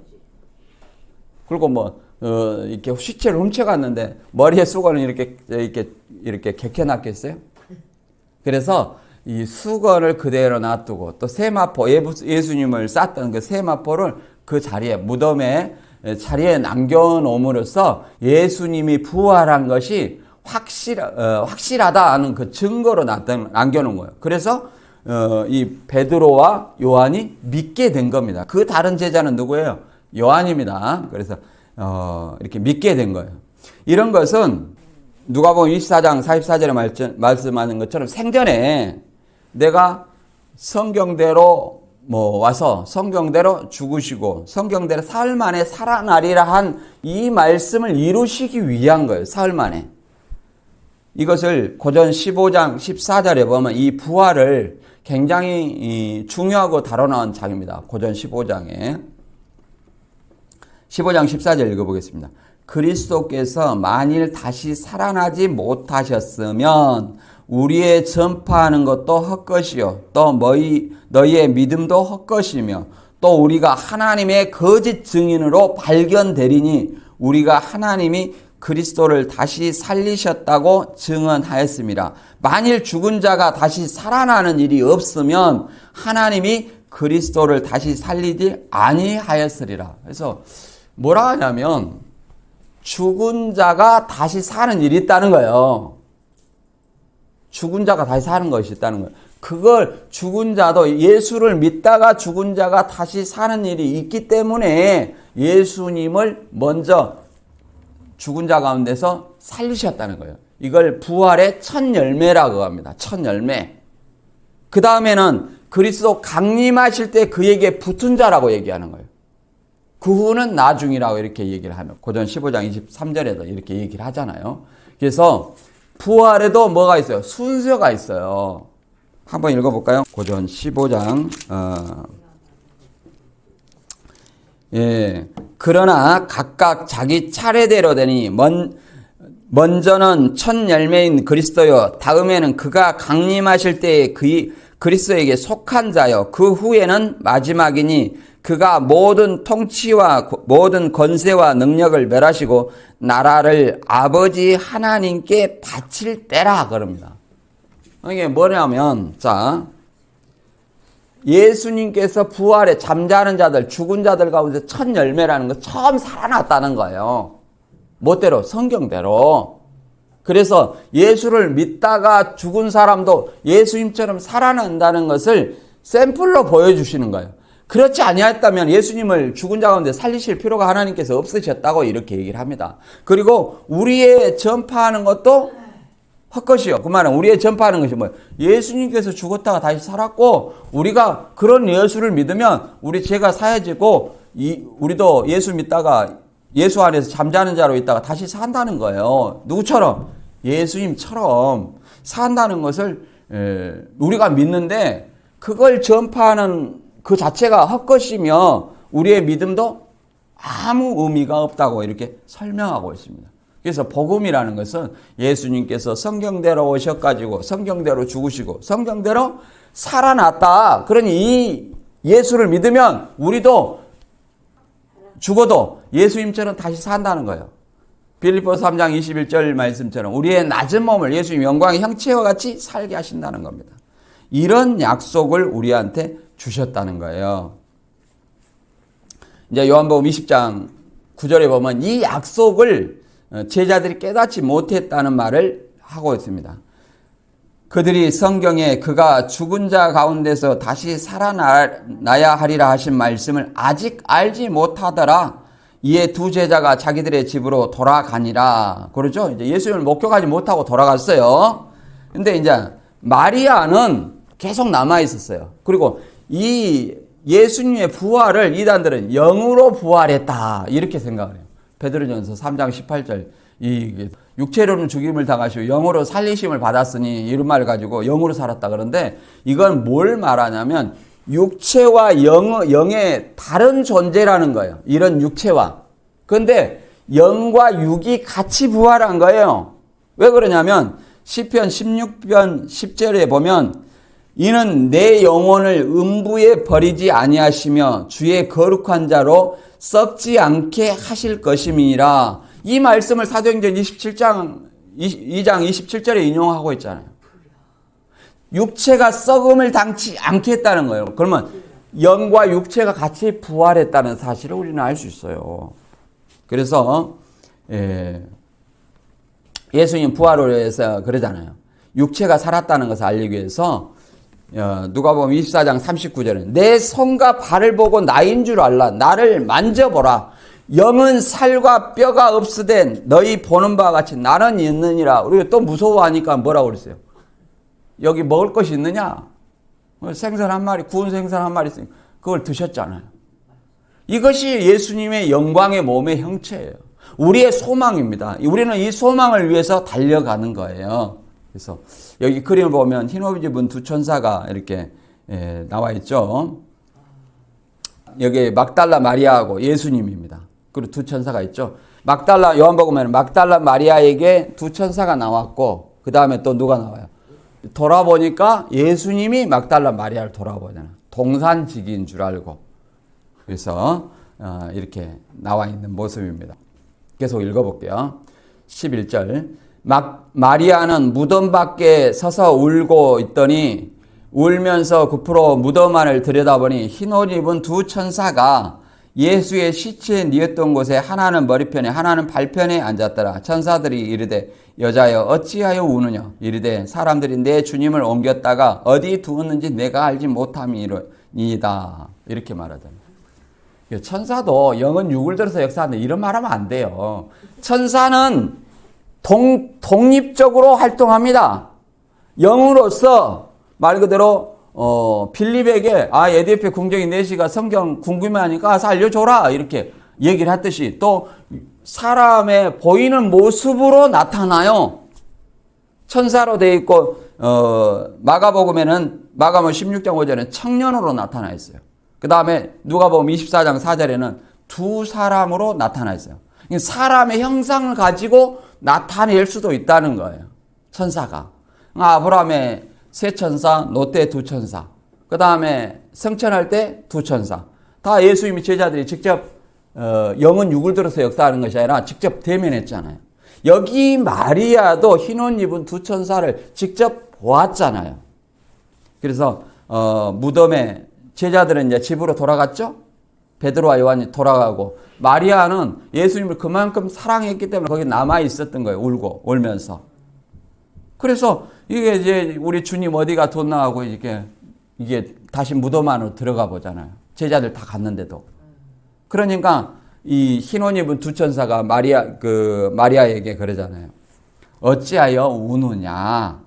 그리고 이렇게 시체를 훔쳐갔는데 머리에 수건을 이렇게 개켜놨겠어요? 그래서 이 수건을 그대로 놔두고 또 세마포, 예수님을 쌌던 그 세마포를 그 자리에, 무덤에 자리에 남겨놓음으로써 예수님이 부활한 것이 확실하다 하는 그 증거로 남겨놓은 거예요. 그래서 이 베드로와 요한이 믿게 된 겁니다. 그 다른 제자는 누구예요? 요한입니다. 그래서 이렇게 믿게 된 거예요. 이런 것은 누가복음 24장 44절에 말씀하는 것처럼 생전에 내가 성경대로 와서 성경대로 죽으시고 성경대로 사흘 만에 살아나리라 한 이 말씀을 이루시기 위한 거예요. 사흘 만에. 이것을 고전 15장 14절에 보면 이 부활을 굉장히 중요하고 다뤄놓은 장입니다. 고전 15장에. 15장 14절 읽어보겠습니다. 그리스도께서 만일 다시 살아나지 못하셨으면 우리의 전파하는 것도 헛것이요 또 너희의 믿음도 헛것이며 또 우리가 하나님의 거짓 증인으로 발견되리니 우리가 하나님이 그리스도를 다시 살리셨다고 증언하였습니다. 만일 죽은 자가 다시 살아나는 일이 없으면 하나님이 그리스도를 다시 살리지 아니하였으리라. 그래서 뭐라 하냐면 죽은 자가 다시 사는 일이 있다는 거예요. 죽은 자가 다시 사는 것이 있다는 거예요. 그걸 죽은 자도 예수를 믿다가 죽은 자가 다시 사는 일이 있기 때문에 예수님을 먼저 죽은 자 가운데서 살리셨다는 거예요. 이걸 부활의 첫 열매라고 합니다. 첫 열매. 그 다음에는 그리스도 강림하실 때 그에게 붙은 자라고 얘기하는 거예요. 그 후는 나중이라고 이렇게 얘기를 하면 고전 15장 23절에도 이렇게 얘기를 하잖아요. 그래서 부활에도 뭐가 있어요? 순서가 있어요. 한번 읽어볼까요? 고전 15장 그러나 각각 자기 차례대로 되니 먼저는 첫 열매인 그리스도요 다음에는 그가 강림하실 때에 그리스도에게 속한 자요 그 후에는 마지막이니 그가 모든 통치와 모든 권세와 능력을 멸하시고 나라를 아버지 하나님께 바칠 때라 그럽니다. 이게 뭐냐면 예수님께서 부활에 잠자는 자들, 죽은 자들 가운데 첫 열매라는 거 처음 살아났다는 거예요. 뭐대로? 성경대로. 그래서 예수를 믿다가 죽은 사람도 예수님처럼 살아난다는 것을 샘플로 보여주시는 거예요. 그렇지 아니했다면 예수님을 죽은 자 가운데 살리실 필요가 하나님께서 없으셨다고 이렇게 얘기를 합니다. 그리고 우리의 전파하는 것도 헛것이요. 그 말은 우리의 전파하는 것이 뭐예요? 예수님께서 죽었다가 다시 살았고 우리가 그런 예수를 믿으면 우리 죄가 사해지고 우리도 예수 믿다가 예수 안에서 잠자는 자로 있다가 다시 산다는 거예요. 누구처럼? 예수님처럼 산다는 것을 우리가 믿는데 그걸 전파하는 그 자체가 헛것이며 우리의 믿음도 아무 의미가 없다고 이렇게 설명하고 있습니다. 그래서 복음이라는 것은 예수님께서 성경대로 오셔가지고 성경대로 죽으시고 성경대로 살아났다. 그러니 이 예수를 믿으면 우리도 죽어도 예수님처럼 다시 산다는 거예요. 빌립보서 3장 21절 말씀처럼 우리의 낮은 몸을 예수님 영광의 형체와 같이 살게 하신다는 겁니다. 이런 약속을 우리한테 주셨다는 거예요. 이제 요한복음 20장 9절에 보면 이 약속을 제자들이 깨닫지 못했다는 말을 하고 있습니다. 그들이 성경에 그가 죽은 자 가운데서 다시 살아나야 하리라 하신 말씀을 아직 알지 못하더라. 이에 두 제자가 자기들의 집으로 돌아가니라. 그러죠? 이제 예수님을 목격하지 못하고 돌아갔어요. 근데 이제 마리아는 계속 남아 있었어요. 그리고 이 예수님의 부활을 이단들은 영으로 부활했다 이렇게 생각을 해요. 베드로전서 3장 18절 이 육체로는 죽임을 당하시고 영으로 살리심을 받았으니 이런 말을 가지고 영으로 살았다 그러는데 이건 뭘 말하냐면 육체와 영의 다른 존재라는 거예요. 이런 육체와. 그런데 영과 육이 같이 부활한 거예요. 왜 그러냐면 시편 16편 10절에 보면 이는 내 영혼을 음부에 버리지 아니하시며 주의 거룩한 자로 썩지 않게 하실 것임이니라. 이 말씀을 사도행전 2장 27절에 인용하고 있잖아요. 육체가 썩음을 당치 않게 했다는 거예요. 그러면 영과 육체가 같이 부활했다는 사실을 우리는 알 수 있어요. 그래서 예수님 부활을 위해서 그러잖아요. 육체가 살았다는 것을 알리기 위해서 누가복음 24장 39절에 내 손과 발을 보고 나인 줄 알라. 나를 만져보라. 영은 살과 뼈가 없으된 너희 보는 바와 같이 나는 있느니라. 우리가 또 무서워하니까 뭐라고 그랬어요? 여기 먹을 것이 있느냐? 생선 한 마리, 구운 생선 한 마리 있으니까 그걸 드셨잖아요. 이것이 예수님의 영광의 몸의 형체예요. 우리의 소망입니다. 우리는 이 소망을 위해서 달려가는 거예요. 그래서 여기 그림을 보면 흰옷 입은 두 천사가 이렇게 나와 있죠. 여기 막달라 마리아하고 예수님입니다. 그리고 두 천사가 있죠. 막달라 요한복음에는 막달라 마리아에게 두 천사가 나왔고 그 다음에 또 누가 나와요? 돌아보니까 예수님이 막달라 마리아를 돌아보잖아요. 동산직인 줄 알고. 그래서 이렇게 나와 있는 모습입니다. 계속 읽어볼게요. 11절 마리아는 무덤 밖에 서서 울고 있더니 울면서 굽으로 무덤 안을 들여다보니 흰옷 입은 두 천사가 예수의 시체에 뉘었던 곳에 하나는 머리편에 하나는 발편에 앉았더라. 천사들이 이르되 여자여 어찌하여 우느냐 이르되 사람들이 내 주님을 옮겼다가 어디 두었는지 내가 알지 못함이니이다. 이렇게 말하잖아요. 천사도 영은 육을 들어서 역사하는데 이런 말하면 안 돼요. 천사는 독립적으로 활동합니다. 영으로서 말 그대로 빌립에게 에디오피아 궁정인 내시가 성경 궁금해하니까 가서 알려줘라 이렇게 얘기를 했듯이 또 사람의 보이는 모습으로 나타나요. 천사로 되어 있고 마가복음에는 마가복음 16장 5절에는 청년으로 나타나 있어요. 그 다음에 누가복음 24장 4절에는 두 사람으로 나타나 있어요. 사람의 형상을 가지고 나타낼 수도 있다는 거예요. 천사가. 아브라함의 세 천사, 롯데 두 천사. 그 다음에 성천할 때 두 천사. 다 예수님의 제자들이 직접 영은 육을 들어서 역사하는 것이 아니라 직접 대면했잖아요. 여기 마리아도 흰옷 입은 두 천사를 직접 보았잖아요. 그래서 무덤에 제자들은 이제 집으로 돌아갔죠. 베드로와 요한이 돌아가고 마리아는 예수님을 그만큼 사랑했기 때문에 거기 남아 있었던 거예요. 울면서. 그래서 이게 이제 우리 주님 어디가 돈 나가고 이게 다시 무덤 안으로 들어가 보잖아요. 제자들 다 갔는데도. 그러니까 이 흰옷 입은 두 천사가 마리아에게 그러잖아요. 어찌하여 우느냐?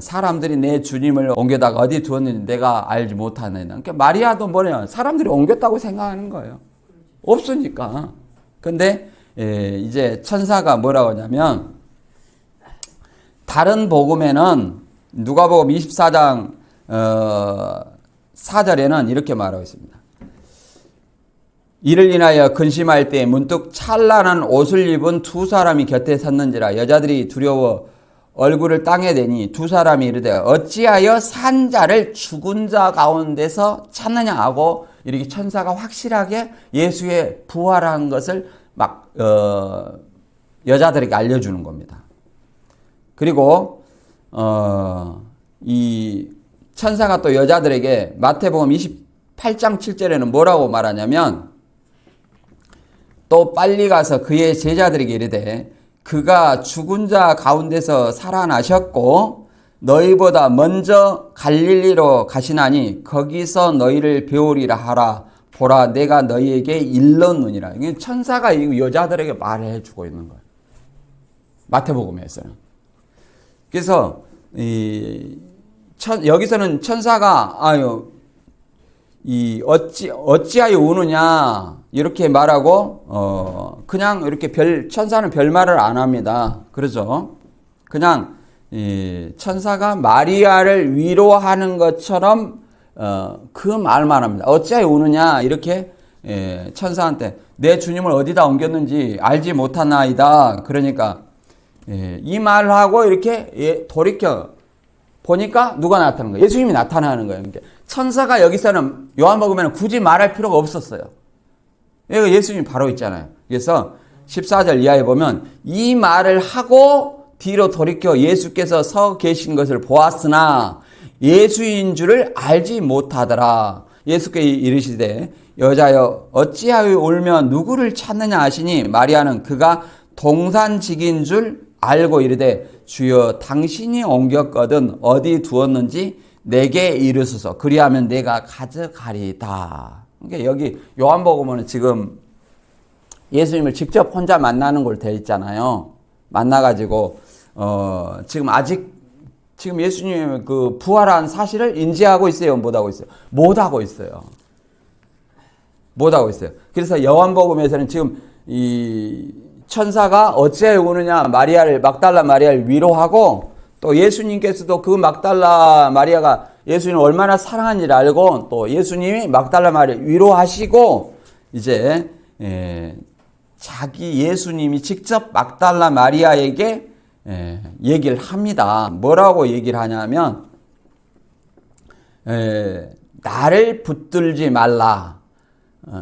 사람들이 내 주님을 옮겨다가 어디 두었는지 내가 알지 못하느냐. 그러니까 마리아도 뭐냐? 사람들이 옮겼다고 생각하는 거예요. 없으니까. 근데 이제 천사가 뭐라고 하냐면 다른 복음에는 누가복음 24장 4절에는 이렇게 말하고 있습니다. 이를 인하여 근심할 때 문득 찬란한 옷을 입은 두 사람이 곁에 섰는지라 여자들이 두려워 얼굴을 땅에 대니 두 사람이 이르되 어찌하여 산 자를 죽은 자 가운데서 찾느냐 하고 이렇게 천사가 확실하게 예수의 부활한 것을 막 여자들에게 알려주는 겁니다. 그리고 이 천사가 또 여자들에게 마태복음 28장 7절에는 뭐라고 말하냐면 또 빨리 가서 그의 제자들에게 이르되 그가 죽은 자 가운데서 살아나셨고 너희보다 먼저 갈릴리로 가시나니 거기서 너희를 배우리라 하라. 보라 내가 너희에게 일렀느니라. 천사가 여자들에게 말을 해주고 있는 거예요. 마태복음에서는. 그래서 여기서는 천사가 어찌하여 우느냐 이렇게 말하고 그냥 이렇게 천사는 별말을 안 합니다. 그러죠? 그냥 천사가 마리아를 위로하는 것처럼 그 말만 합니다. 어찌하여 우느냐 이렇게 천사한테 내 주님을 어디다 옮겼는지 알지 못하나이다. 그러니까 이 말하고 이렇게 돌이켜 보니까 누가 나타나는 거예요? 예수님이 나타나는 거예요. 그러니까 천사가 여기서는 요한복음에는 굳이 말할 필요가 없었어요. 여기 예수님이 바로 있잖아요. 그래서 14절 이하에 보면 이 말을 하고 뒤로 돌이켜 예수께서 서 계신 것을 보았으나 예수인 줄을 알지 못하더라. 예수께 이르시되 여자여 어찌하여 울며 누구를 찾느냐 하시니 마리아는 그가 동산직인 줄 알고 이르되 주여 당신이 옮겼거든 어디 두었는지 내게 이르소서 그리하면 내가 가져가리다. 그러니까 여기 요한복음은 지금 예수님을 직접 혼자 만나는 걸 돼 있잖아요. 만나가지고 지금 예수님의 그 부활한 사실을 인지하고 있어요, 못하고 있어요? 못하고 있어요. 못하고 있어요. 그래서 요한복음에서는 지금 이 천사가 어찌하여 우느냐 막달라 마리아를 위로하고 또 예수님께서도 그 막달라 마리아가 예수님을 얼마나 사랑하는지를 알고 또 예수님이 막달라 마리아를 위로하시고 이제 자기 예수님이 직접 막달라 마리아에게 얘기를 합니다. 뭐라고 얘기를 하냐면 나를 붙들지 말라.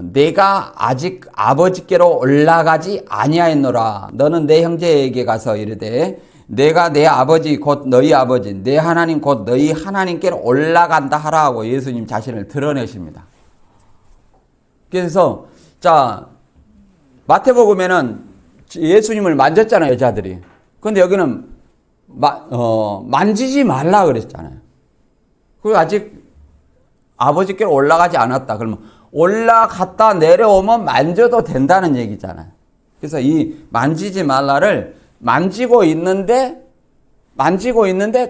내가 아직 아버지께로 올라가지 아니하였노라. 너는 내 형제에게 가서 이르되 내가 내 아버지 곧 너희 아버지 내 하나님 곧 너희 하나님께로 올라간다 하라고 예수님 자신을 드러내십니다. 그래서 자 마태복음에는 예수님을 만졌잖아요, 여자들이. 그런데 여기는 만지지 말라 그랬잖아요. 그리고 아직 아버지께로 올라가지 않았다. 그러면 올라갔다 내려오면 만져도 된다는 얘기잖아요. 그래서 이 만지지 말라를 만지고 있는데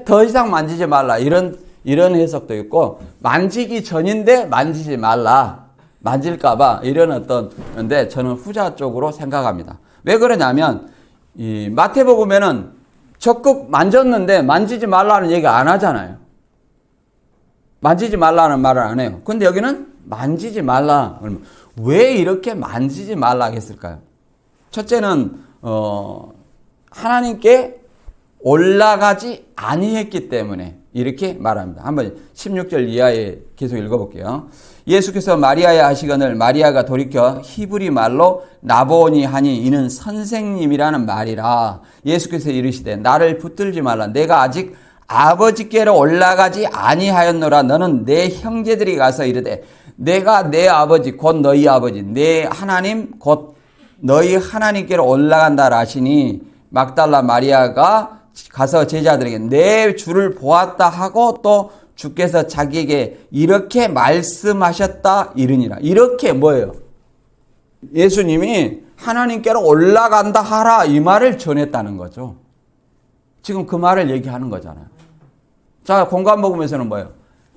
더 이상 만지지 말라 이런 해석도 있고 만지기 전인데 만지지 말라 만질까봐 이런 어떤데 저는 후자 쪽으로 생각합니다. 왜 그러냐면 이 마태복음에는 적극 만졌는데 만지지 말라는 얘기 안 하잖아요. 만지지 말라는 말을 안 해요. 근데 여기는 만지지 말라. 그러면 왜 이렇게 만지지 말라 했을까요? 첫째는 하나님께 올라가지 아니했기 때문에 이렇게 말합니다. 한번 16절 이하에 계속 읽어볼게요. 예수께서 마리아에 하시거늘 마리아가 돌이켜 히브리 말로 나보니 하니 이는 선생님이라는 말이라. 예수께서 이르시되 나를 붙들지 말라. 내가 아직 아버지께로 올라가지 아니하였노라. 너는 내 형제들이 가서 이르되 내가 내 아버지 곧 너희 아버지 내 하나님 곧 너희 하나님께로 올라간다 하시니 막달라 마리아가 가서 제자들에게 내 주를 보았다 하고 또 주께서 자기에게 이렇게 말씀하셨다 이르니라. 이렇게 뭐예요? 예수님이 하나님께로 올라간다 하라 이 말을 전했다는 거죠. 지금 그 말을 얘기하는 거잖아요. 자, 공관복음에서는 뭐예요?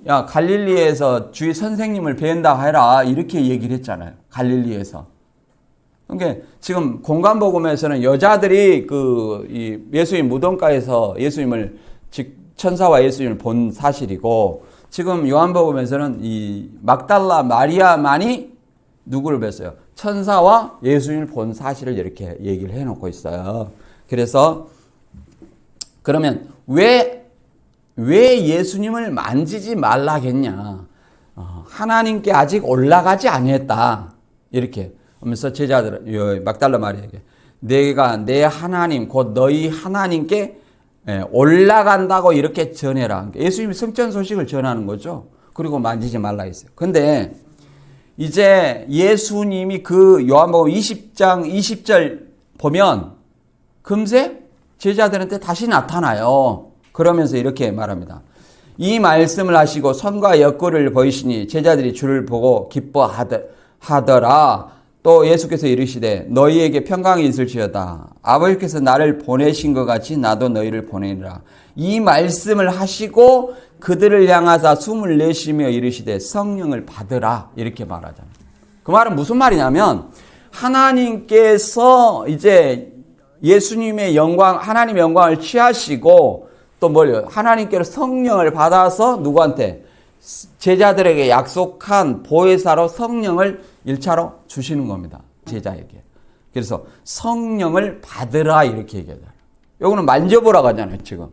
야, 갈릴리에서 주의 선생님을 뵌다 해라 이렇게 얘기를 했잖아요. 갈릴리에서. 그러니까 지금 공관복음에서는 여자들이 이 예수님 무덤가에서 예수님을 천사와 예수님을 본 사실이고 지금 요한복음에서는 이 막달라 마리아만이 누구를 뵀어요? 천사와 예수님을 본 사실을 이렇게 얘기를 해놓고 있어요. 그래서 그러면 왜 예수님을 만지지 말라겠냐? 하나님께 아직 올라가지 아니했다. 이렇게 하면서 제자들 막달라 마리아에게 내가 내 하나님 곧 너희 하나님께 올라간다고 이렇게 전해라. 예수님이 승천 소식을 전하는 거죠. 그리고 만지지 말라 했어요. 근데 이제 예수님이 그 요한복음 20장 20절 보면 금세 제자들한테 다시 나타나요. 그러면서 이렇게 말합니다. 이 말씀을 하시고 손과 옆구리를 보이시니 제자들이 주를 보고 기뻐하더라. 또 예수께서 이르시되 너희에게 평강이 있을지어다. 아버지께서 나를 보내신 것 같이 나도 너희를 보내리라. 이 말씀을 하시고 그들을 향하사 숨을 내쉬며 이르시되 성령을 받으라. 이렇게 말하잖아요. 그 말은 무슨 말이냐면 하나님께서 이제 예수님의 영광, 하나님의 영광을 취하시고 또 뭘요? 하나님께로 성령을 받아서 누구한테? 제자들에게 약속한 보혜사로 성령을 1차로 주시는 겁니다. 제자에게. 그래서 성령을 받으라 이렇게 얘기하잖아요. 요거는 만져보라고 하잖아요. 지금.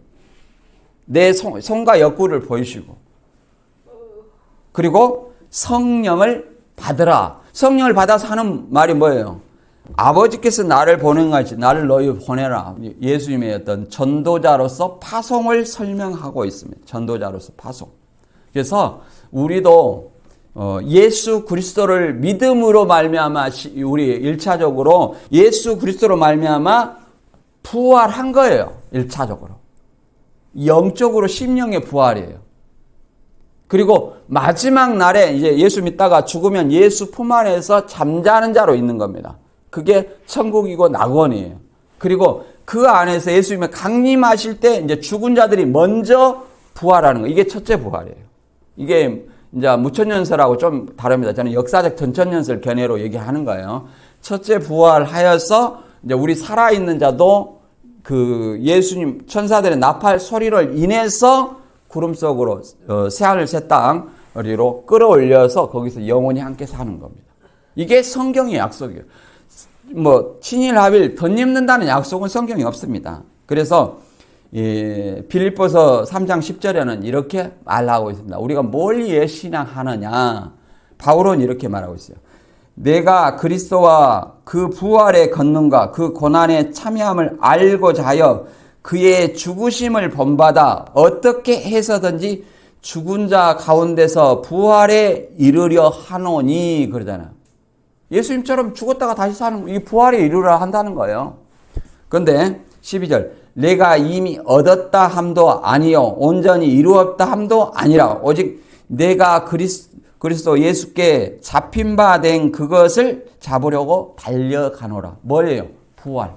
내 손과 옆구리를 보이시고. 그리고 성령을 받으라. 성령을 받아서 하는 말이 뭐예요? 아버지께서 나를 보낸 것이 나를 너희 보내라. 예수님의 어떤 전도자로서 파송을 설명하고 있습니다. 전도자로서 파송. 그래서 우리도 예수 그리스도를 믿음으로 말미암아 우리 1차적으로 예수 그리스도로 말미암아 부활한 거예요. 1차적으로. 영적으로 심령의 부활이에요. 그리고 마지막 날에 이제 예수 믿다가 죽으면 예수 품 안에서 잠자는 자로 있는 겁니다. 그게 천국이고 낙원이에요. 그리고 그 안에서 예수님이 강림하실 때 이제 죽은 자들이 먼저 부활하는 거예요. 이게 첫째 부활이에요. 이게 이제 무천년설하고 좀 다릅니다. 저는 역사적 전천년설 견해로 얘기하는 거예요. 첫째 부활하여서 이제 우리 살아있는 자도 그 예수님 천사들의 나팔 소리를 인해서 구름 속으로 새하늘 새 땅으로 끌어올려서 거기서 영원히 함께 사는 겁니다. 이게 성경의 약속이에요. 뭐 친일합일 덧입는다는 약속은 성경에 없습니다. 그래서 빌립보서 3장 10절에는 이렇게 말하고 있습니다. 우리가 뭘 위해 신앙하느냐. 바울은 이렇게 말하고 있어요. 내가 그리스도와 그 부활의 권능과 그 고난의 참여함을 알고자 하여 그의 죽으심을 본받아 어떻게 해서든지 죽은 자 가운데서 부활에 이르려 하노니 그러잖아요. 예수님처럼 죽었다가 다시 사는 이 부활에 이르려 한다는 거예요. 그런데 12절 내가 이미 얻었다 함도 아니요 온전히 이루었다 함도 아니라 오직 내가 그리스도 예수께 잡힌 바 된 그것을 잡으려고 달려가노라. 뭐예요? 부활.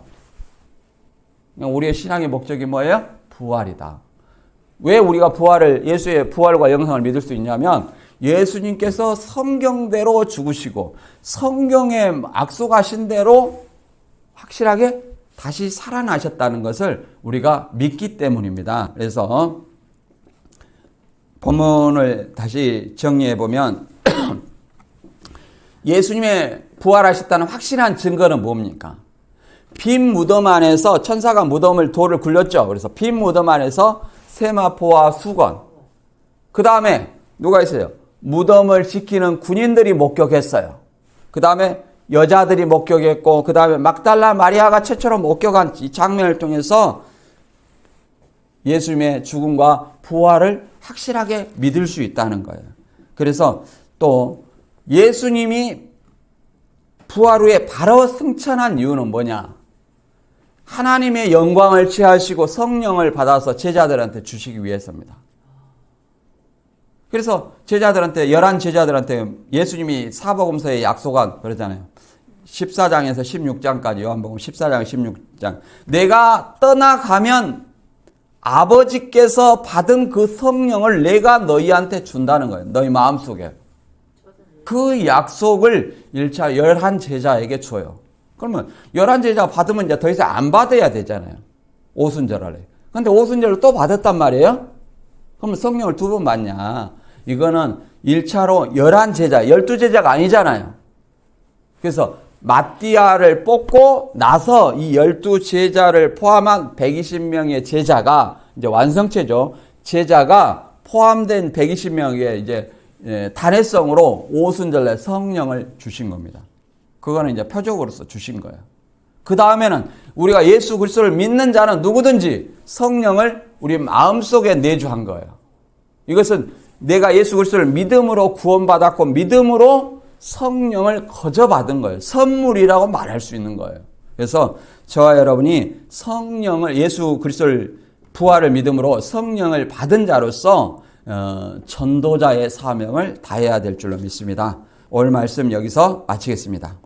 우리의 신앙의 목적이 뭐예요? 부활이다. 왜 우리가 예수의 부활과 영생을 믿을 수 있냐면 예수님께서 성경대로 죽으시고 성경에 약속하신 대로 확실하게 다시 살아나셨다는 것을 우리가 믿기 때문입니다. 그래서 본문을 다시 정리해 보면 예수님의 부활하셨다는 확실한 증거는 뭡니까? 빈 무덤 안에서 천사가 돌을 굴렸죠. 그래서 빈 무덤 안에서 세마포와 수건. 그 다음에 누가 있어요? 무덤을 지키는 군인들이 목격했어요. 그 다음에 여자들이 목격했고 그 다음에 막달라 마리아가 최초로 목격한 이 장면을 통해서 예수님의 죽음과 부활을 확실하게 믿을 수 있다는 거예요. 그래서 또 예수님이 부활 후에 바로 승천한 이유는 뭐냐? 하나님의 영광을 취하시고 성령을 받아서 제자들한테 주시기 위해서입니다. 그래서 제자들한테 11 제자들한테 예수님이 사복음서에 약속한 그러잖아요. 14장에서 16장까지 요한복음 14장 16장 내가 떠나가면 아버지께서 받은 그 성령을 내가 너희한테 준다는 거예요. 너희 마음속에. 그 약속을 1차 11 제자에게 줘요. 그러면 11 제자 받으면 이제 더 이상 안 받아야 되잖아요. 오순절을. 근데 오순절을 또 받았단 말이에요. 그러면 성령을 2번 받냐. 이거는 1차로 11 제자, 12제자가 아니잖아요. 그래서 마띠아를 뽑고 나서 이 12제자를 포함한 120명의 제자가 이제 완성체죠. 제자가 포함된 120명의 이제 단회성으로 오순절에 성령을 주신 겁니다. 그거는 이제 표적으로서 주신 거예요. 그 다음에는 우리가 예수 그리스도를 믿는 자는 누구든지 성령을 우리 마음속에 내주한 거예요. 이것은 내가 예수 그리스도를 믿음으로 구원받았고 믿음으로 성령을 거저받은 거예요. 선물이라고 말할 수 있는 거예요. 그래서 저와 여러분이 성령을 예수 그리스도를 부활을 믿음으로 성령을 받은 자로서 전도자의 사명을 다해야 될 줄로 믿습니다. 오늘 말씀 여기서 마치겠습니다.